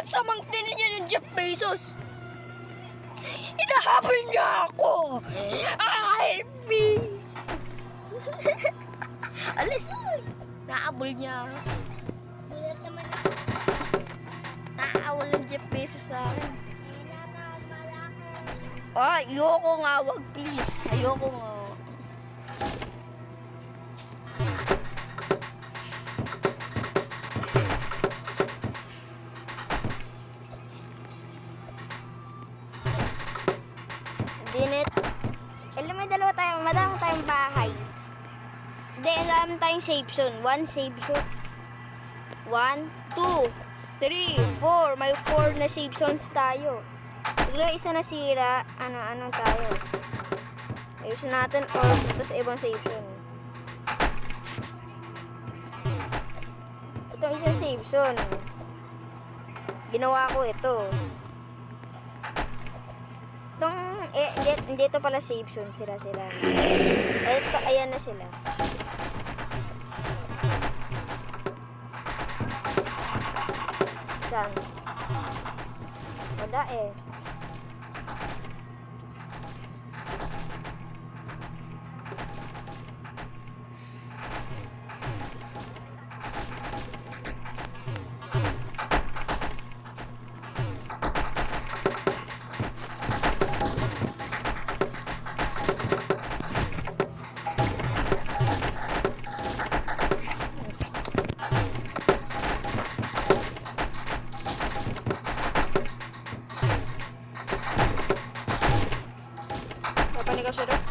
Samang tinan niya yung Jeff Bezos. Hinahabol niya ako. Help me. Alis. Nahabol niya ako. Bulat naman ako. Nahabol ng Jeff Bezos sa akin. Malaki. Ayoko nga. Wag please. Ayoko nga. Dinit. Alam mo, madami tayong bahay. Hindi, alam tayong safe zone. 1 safe zone. 1, 2, 3, 4. May 4 na safe zones tayo. Bigla isa nasira, ano tayo. Ayusin natin or tapos ibang safe zone. Itong isang safe zone. Ginawa ko ito. Itong, hindi ito pala safe zone. Sila. Ito, ayan na sila. Saan? Wala eh. Papanig ka siya doon?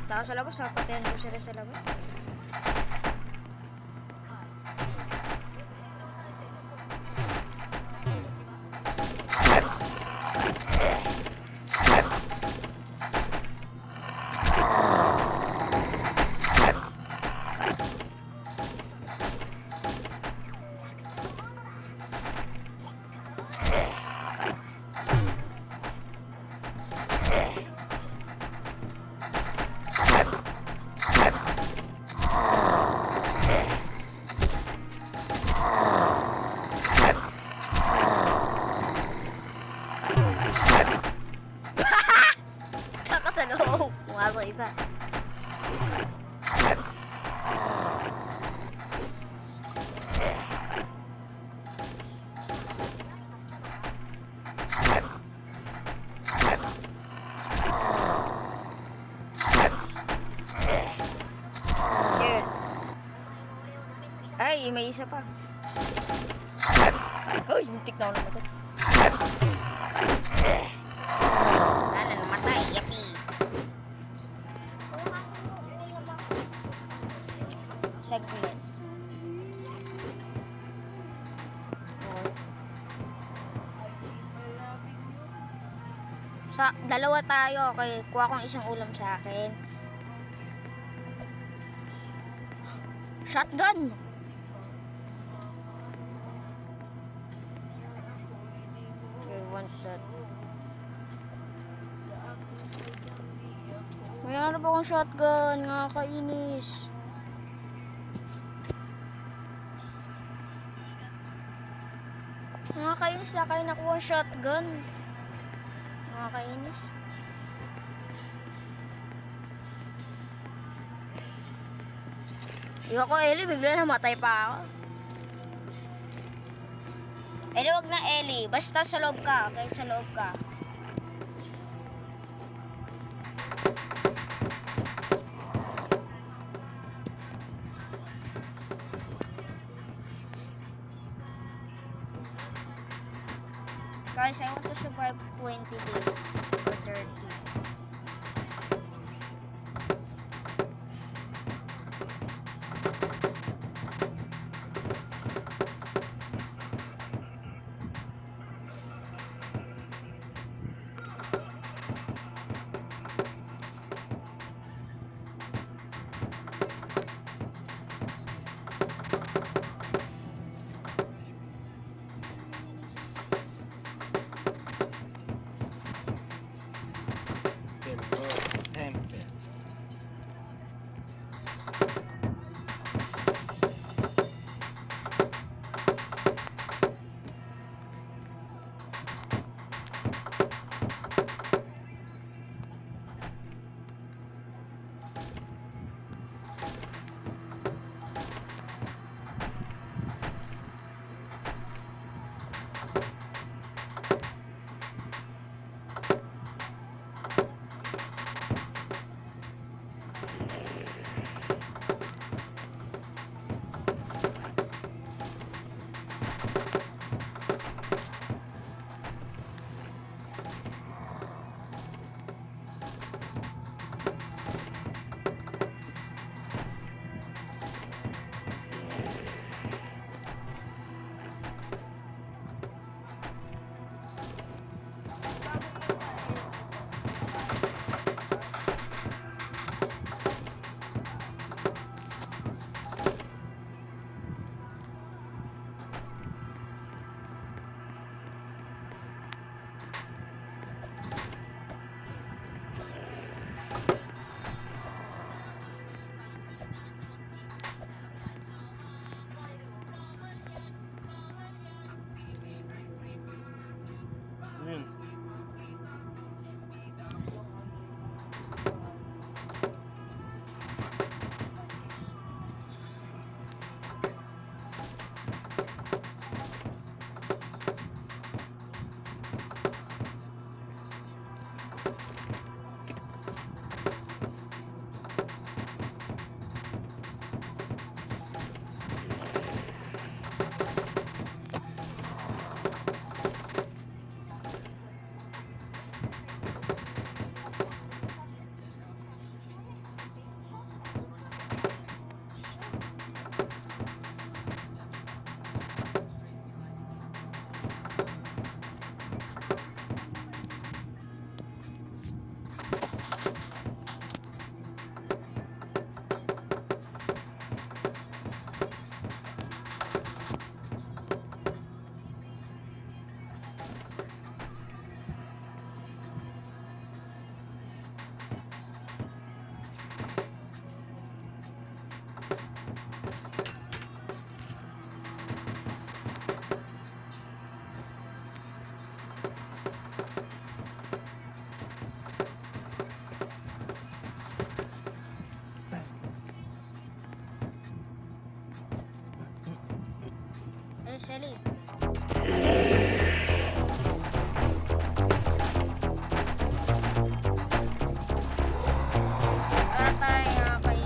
Tao sa labas, napatayan ko sila sa labas. Kakasalong. Pumasok isa. Ay, may isa pa. Uy, muntik na ako namatay. Ano, namatay, yapi. Saglit. Dalawa tayo, okay. Kuha kong isang ulam sa akin. Shotgun! Okay, one shot. May hanap akong shotgun, nakakainis. Nakakainis na kayo nakuha ang shotgun. Nakakainis. Yung ako, Ellie, bigla namatay pa ako. Ellie, wag na Ellie. Basta sa loob ka. Okay, sa loob ka. Guys, I want to survive 20 days or 30. Tempest. Yun. Shelly. Atay, okay.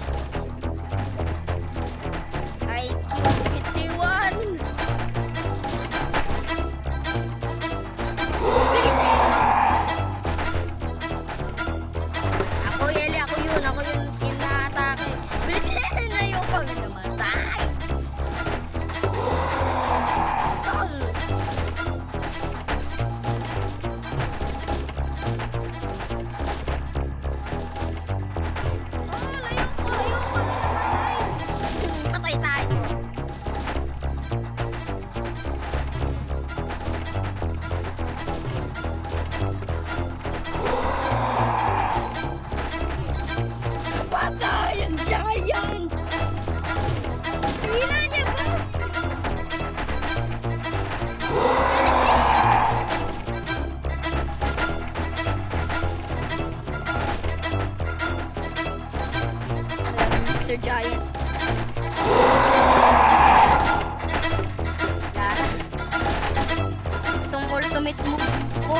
IQ 51. Pag namatay! Tol! Patay tayo. Patay ang giant! Sila niya ba? Mr. Giant. Lara. Itong ultimate move ko.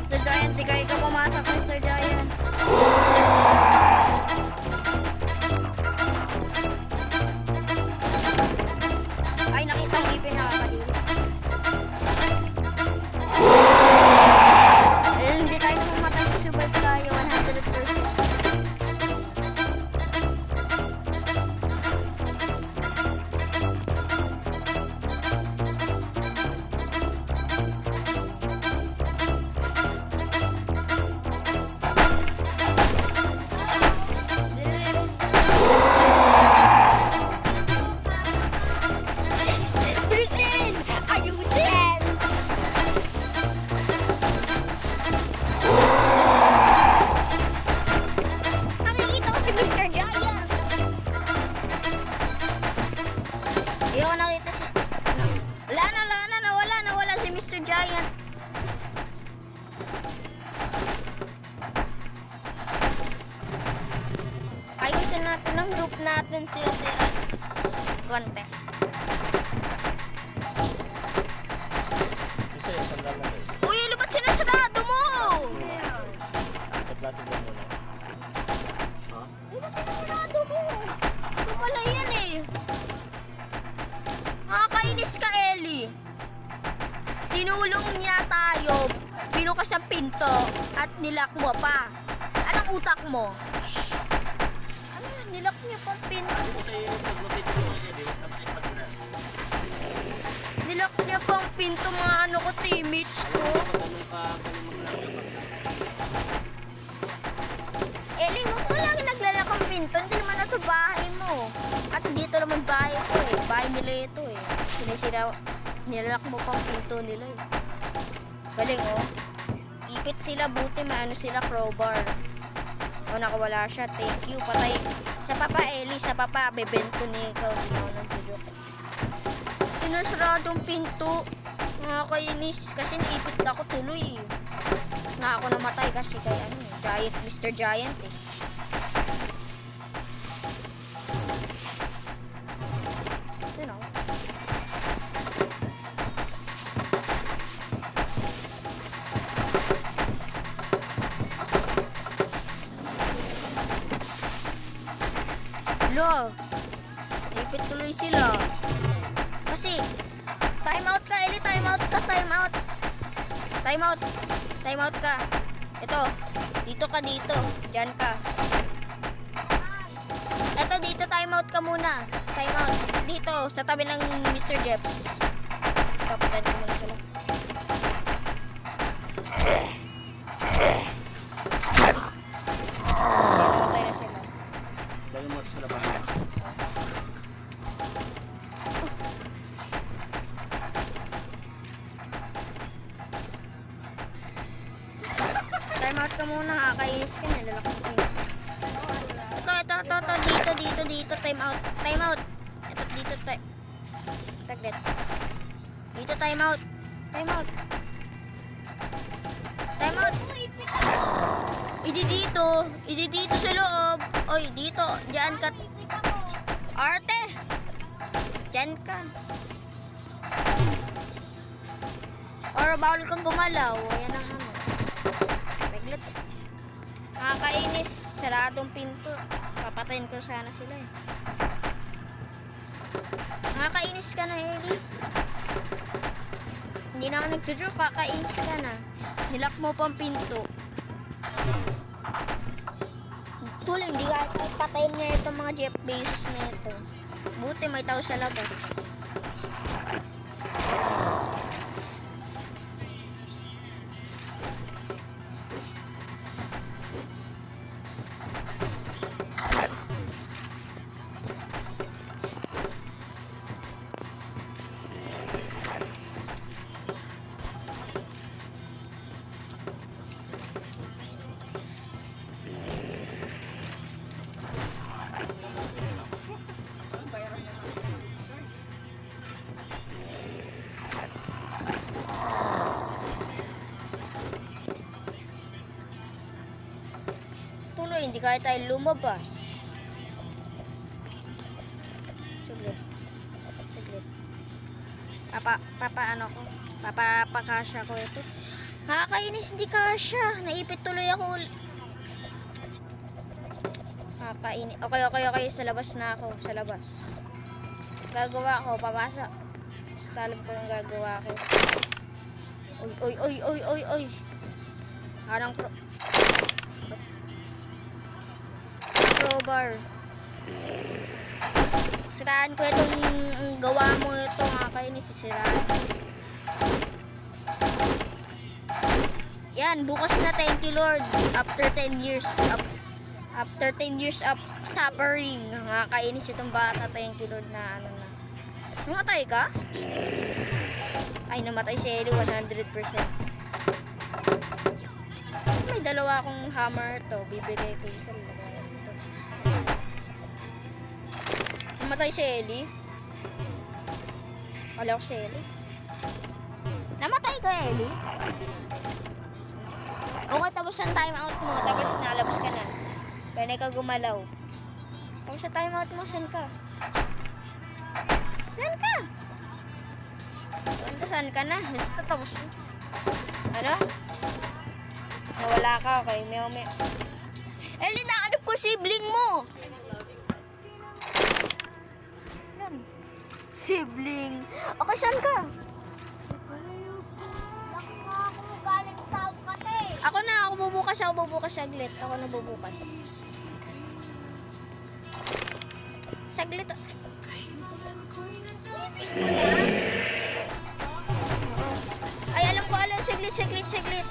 Mr. Giant, di ka ikaw pumasok, Mr. Giant. Ay, nakita mo yung pinakakalili. Hindi tayo pumatay sa survive tayo 100%. Ayusin! Ayusin! Nakikita ko si Mr. Giant! Ayoko nakita si... Nawala si Mr. Giant. Ayusin natin ang group natin sila. Konti. Isa yung sandal na rin. Uy, ano ba't sinasarado mo? Sa plastic bag mo na. Ano ba't sinasarado mo? Ito pala yan eh. Nakakainis ka, Ellie. Tinulong niya tayo, binukas ang pinto, at nilak mo pa. Anong utak mo? Ano yan? Nilak niya pang pinto. Kasi pag-rotate mo niya, di ba? Pag na. Nilak niya pang pinto, mga ano ko, teammates ko. Ganun ka, ganun mo lang. Ellie, mo ko lang naglalak ang pinto. Hindi naman ito bahay mo. At dito naman bahay ko eh. Bahay nila ito eh. Sinisira, nilak mo pang pinto nila eh. Galing oh. Ipit sila, buti maano sila, crowbar. O, nakawala siya. Thank you. Patay. Sa papa, Ellie. Sa papa, bebento ni ikaw. Hindi na ako nag-joke. Sinasradong pinto. Nakakainis. Kasi naipit ako tuloy eh. Na ako namatay kasi kay ano eh. Giant, Mr. Giant eh. Ito na. Lo, ipit tuloy sila. Kasi, time out ka, Ellie. Time out ka, time out. Time out. Time out ka. Ito, dito ka dito. Diyan ka. Ito, dito time out ka muna. Time out. Dito, sa tabi ng Mr. Jeps. Papatay ko muna sila. Patay na sila. Dahil mo sa labas. Time out ka muna, kakainis ka na. Lalak mo kayo. Ito. Dito. Time out. Time out. Ito, dito. Taglit. Dito, time out. Time out. Time out. Idi dito sa loob. Oy, dito. Diyan ka. Arte. Diyan ka. Or bawal kang gumalaw. Yan ang ano. Reglet. Nakakainis. Saradong pinto. Papatayin ko sana sila eh. Nakakainis ka na, Ellie. Hindi na ako nagjo-joke. Kakainis ka na. Nilak mo pang pinto. Tuloy, hindi kaya tayo patayin niya itong mga Jeff Bezos na ito. Buti may tao sa labas. Tuloy, hindi kaya tayo lumabas. Saglit. Saglit. Ano ko? Papakasya ko ito. Nakakainis, hindi kasya. Naipit tuloy ako. Nakakainis. Okay. Sa labas na ako. Sa labas. Gagawa ko. Papasok. Basta alam ko yung gagawa ko. Oy. Anong crowbar. Siraan ko itong gawa mo ito. Nakakainis. Sisiraan. Yan, bukas na, thank you Lord. After 10 years of suffering. Nakakainis itong bata, thank you Lord na ano na. Namatay ka? Ay, namatay si Ellie 100%. May dalawa akong hammer to. Bibigay ko isa lang. Namatay si Ellie? Wala ko si Ellie. Namatay ka, Ellie? Okay, tapos ang time out mo. Tapos nalabas ka na. Kaya ka gumalaw. Tapos sa time out mo, saan ka? Saan ka? Saan ka na? Basta tapos. Ano? Nawala ka, okay. Meow. Ellie, naanap ko sibling mo! Yan. Sibling. Okay, saan ka? Ako bubukas saglit. Ako na bubukas. Saglit. Ay, alam ko. Saglit.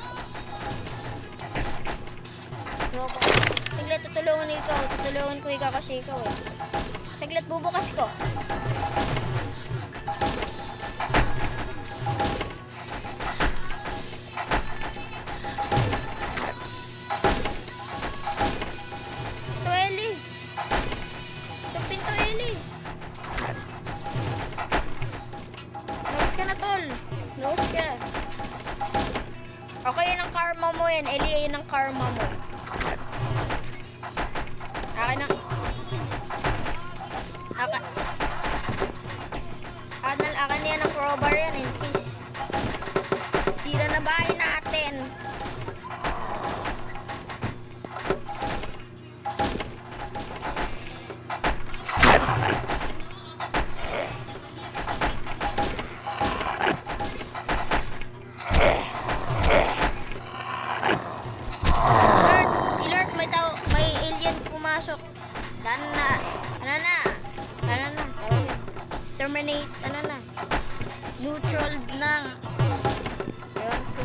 Robot. Saglit, tutulungan ko ikaw kasi ikaw eh. Saglit, bubukas ko. Okay, yan ang karma mo yan. Eli, yan ang karma mo. Akin yan ang crowbar yan. In case sira na bahay natin. Terminate, neutral na. Ewan ko.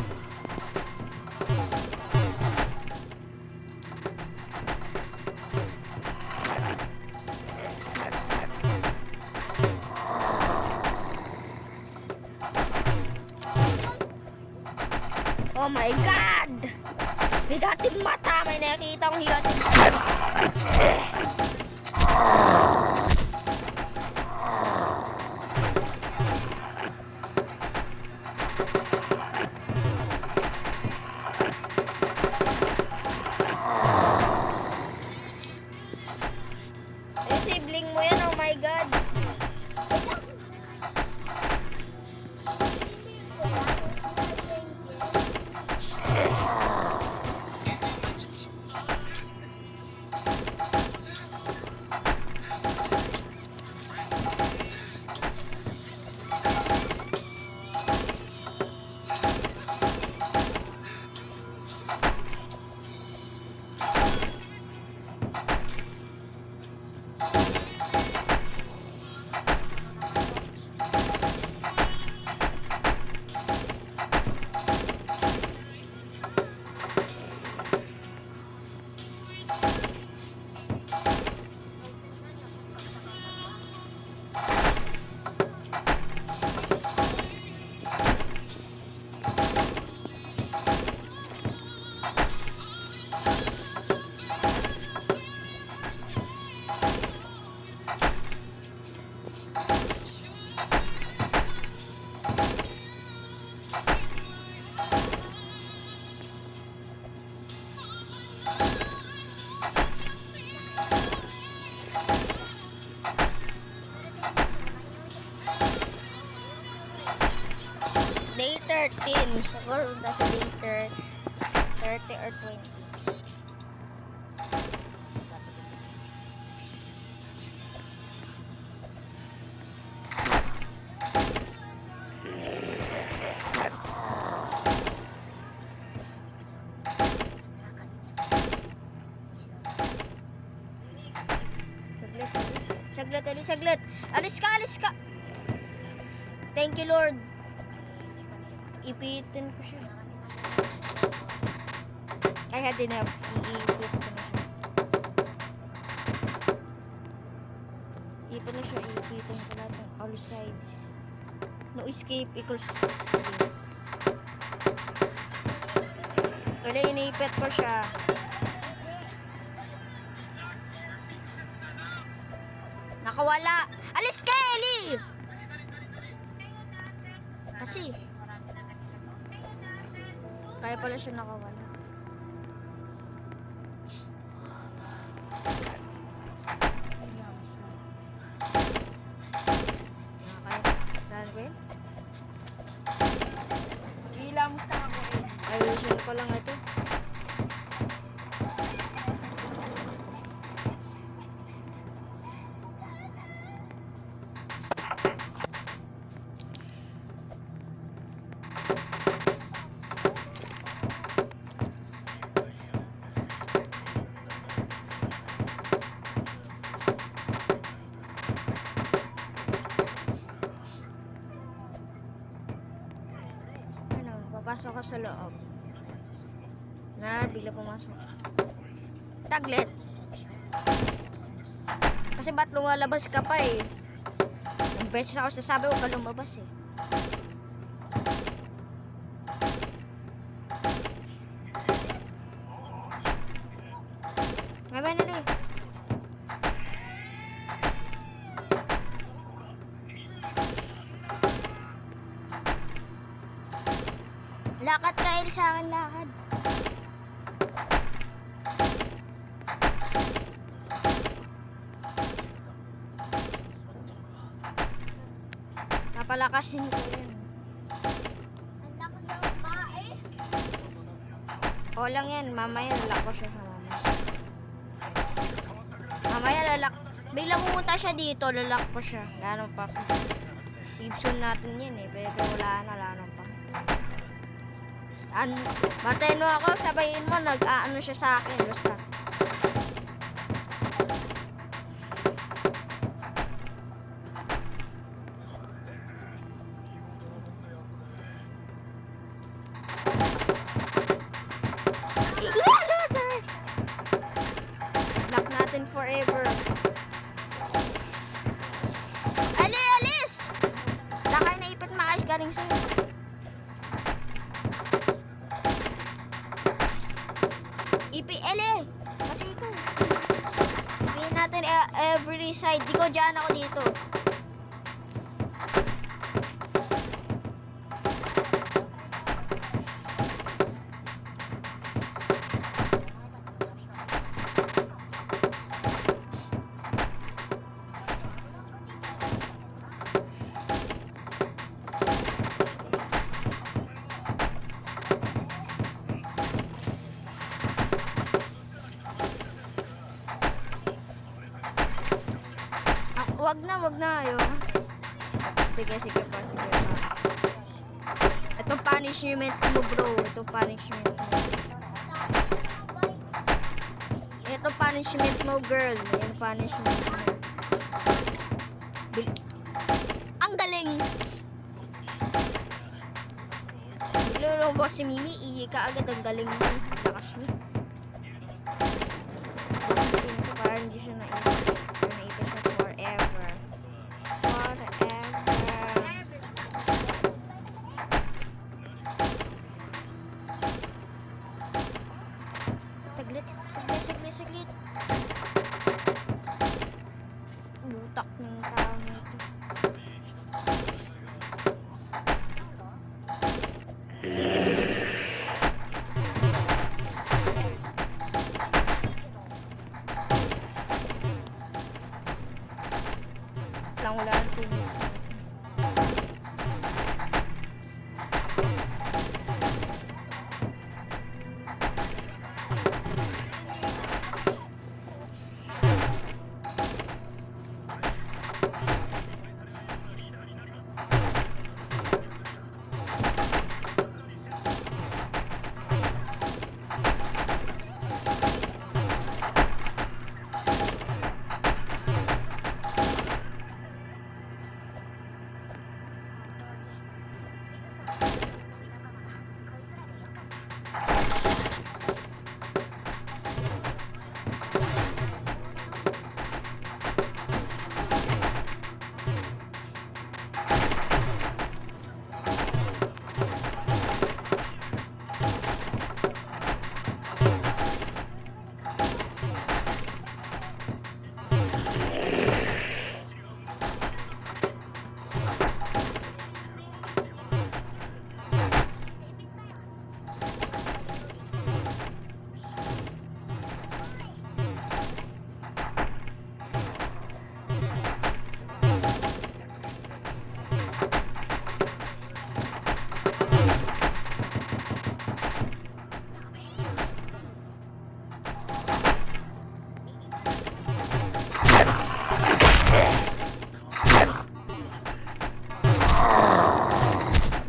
Oh my God! Higating mata! May nakikita akong higating mata. Sibling mo yan, oh my God. Day 13. Siguro nasa day 30 or 20. Saglit. Alis ka. Thank you, Lord. Ipitin ko siya. I had enough. Iipit ko na siya. Ipit na siya. Iipitin ko lahat ng all sides. No escape equals this. Wala, iniipit ko siya. Nakawala. Alis ka, Ellie! Kasi kaya pala siya nakawala. Nakakaya. Ilamos na ako eh. Ayusin ko lang ito. Papasok ko sa loob. Bigla pumasok. Taglit. Kasi ba't lumalabas ka pa eh? Ang beses ako sasabi, huwag ka lumabas eh. May ba na rin? Lakad ka, El, sa akin, lakad. Napalakasin ko yun. Ang lakas ng babae. O lang yan, mamaya lalak ko siya sa mamaya. Mamaya lalak. Biglang pumunta siya dito, lalak ko siya. Lalo pa. Sibson natin yan eh, pero wala na, lalo pa. Mateno ako, sabayin mo, nag-aano siya sa akin, basta. Lock natin forever. Alis! Lakay na ipit maayos galing sa'yo. Ele! Kasi ito. Ipihin natin every side. Di ko dyan ako dito. Wag na, ayo. Sige pa. Ito punishment mo, bro. Ito punishment mo. Ito punishment mo, girl. Ito punishment mo. Ang galing! Lulubos si Mimi, iyi ka agad. Ang galing mo. Lakas mo. Parang hindi siya naipit. Naipit siya forever. Saglit. Butak ng tao nito. Parang wala ang 2 minutes.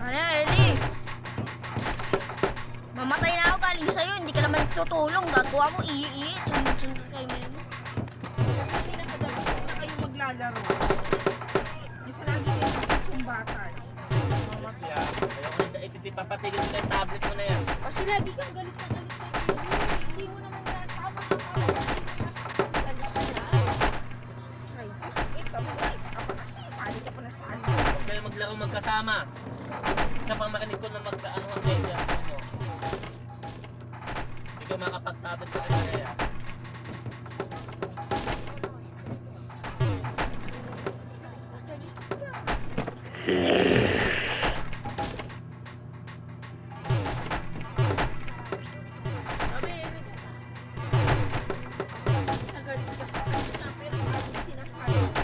Ano, Ellie? Mamatay na ako galing sa'yo. Hindi ka naman tutulong. Gagawa mo, ii. Sunod kayo mo yun. Pinakadalas na kayo maglalaro. Isa lagi kayo susumbatan. Kaya papatigil mo na yung tablet mo na yan. Kasi lagi kang galit na galit na galit. Hindi mo naman na tama ang tama. Ganda ka na. Try this. Tama na. Isa ka pa kasi. Sali ka pa na sali. Huwag kayo maglaro magkasama. Isa pang makinig ko na mag-ano ang kanya. Hindi ka makapag-tablet ka rin kayas. Nagalit ka sa kanya. Pero sa akin sinasabi ko.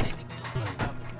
Hindi kayo mag-tablet.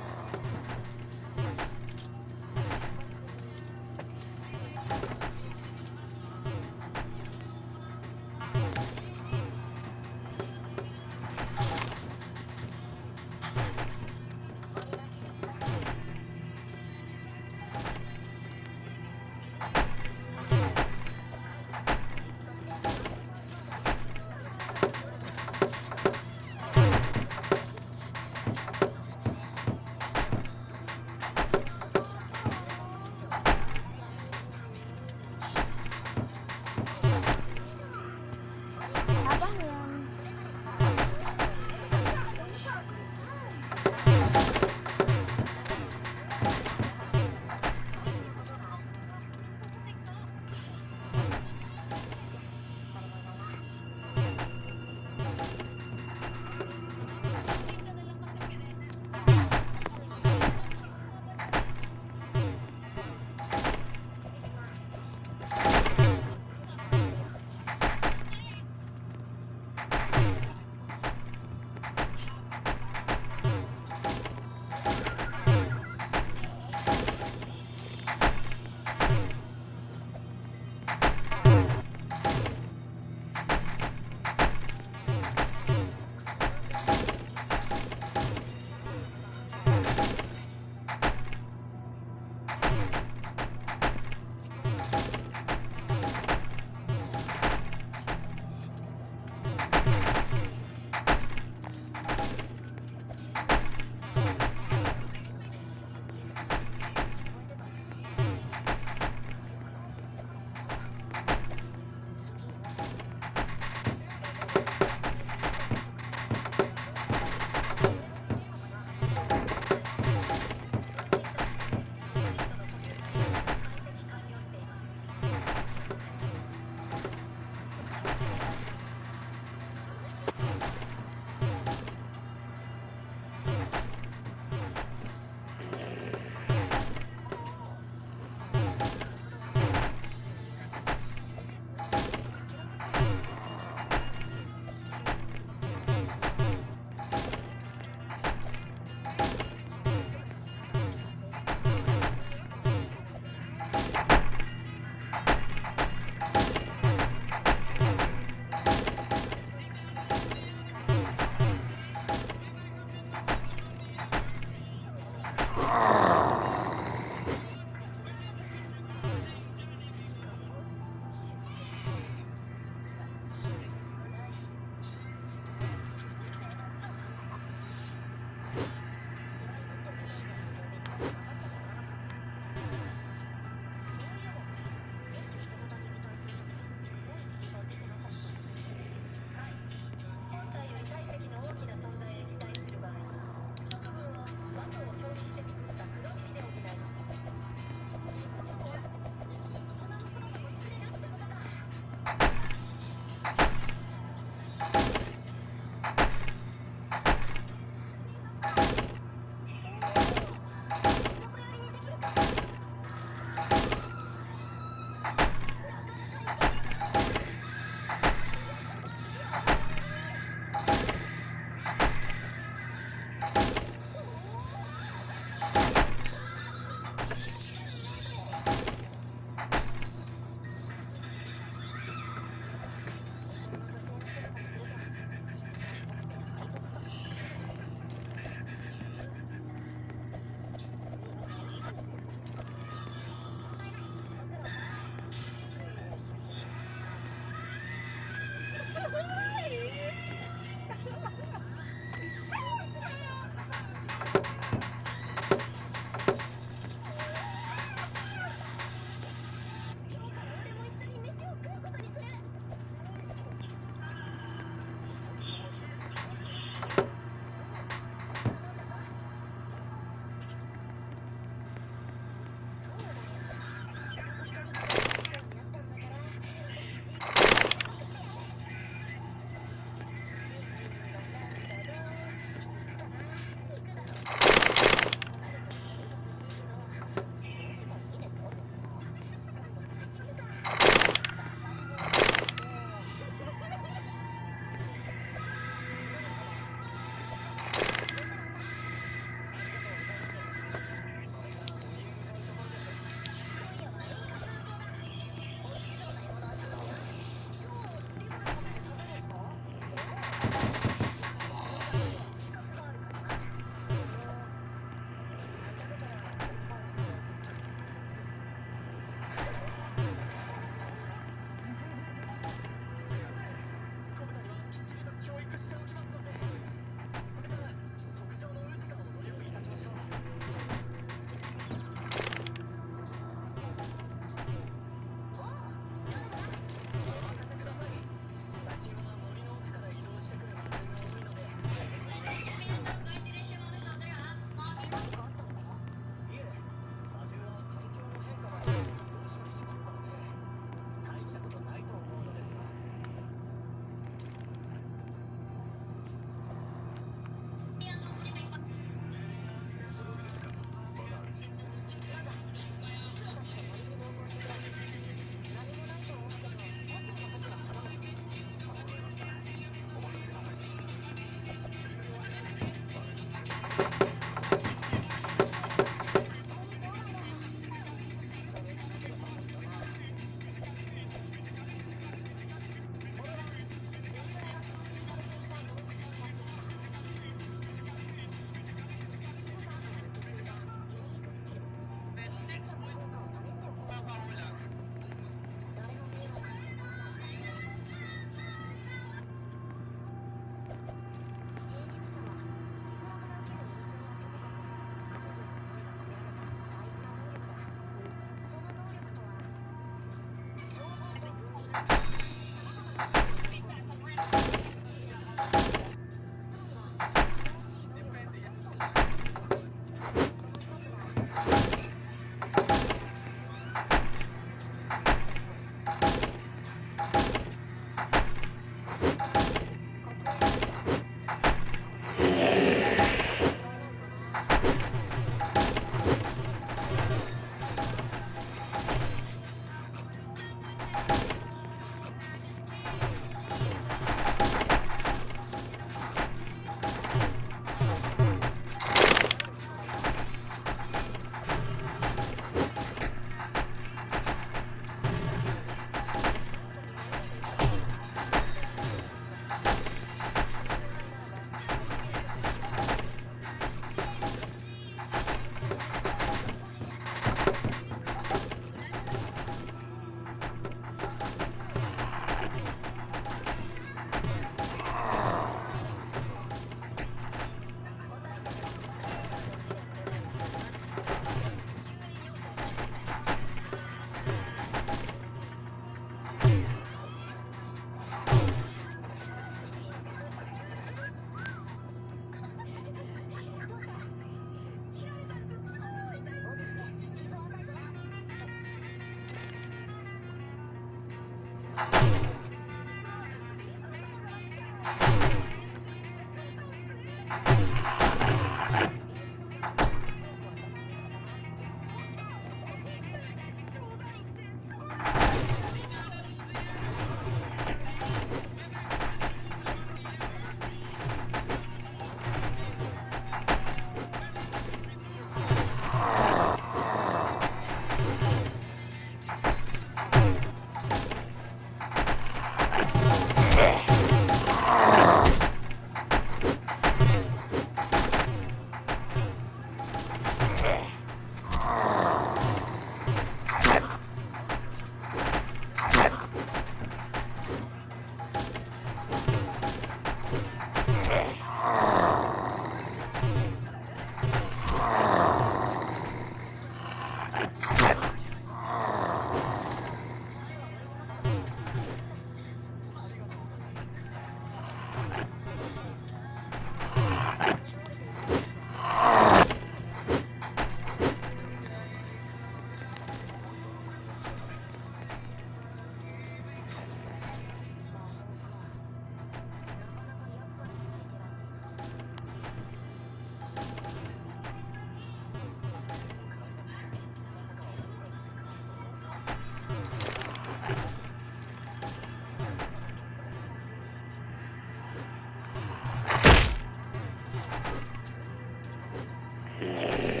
Yeah.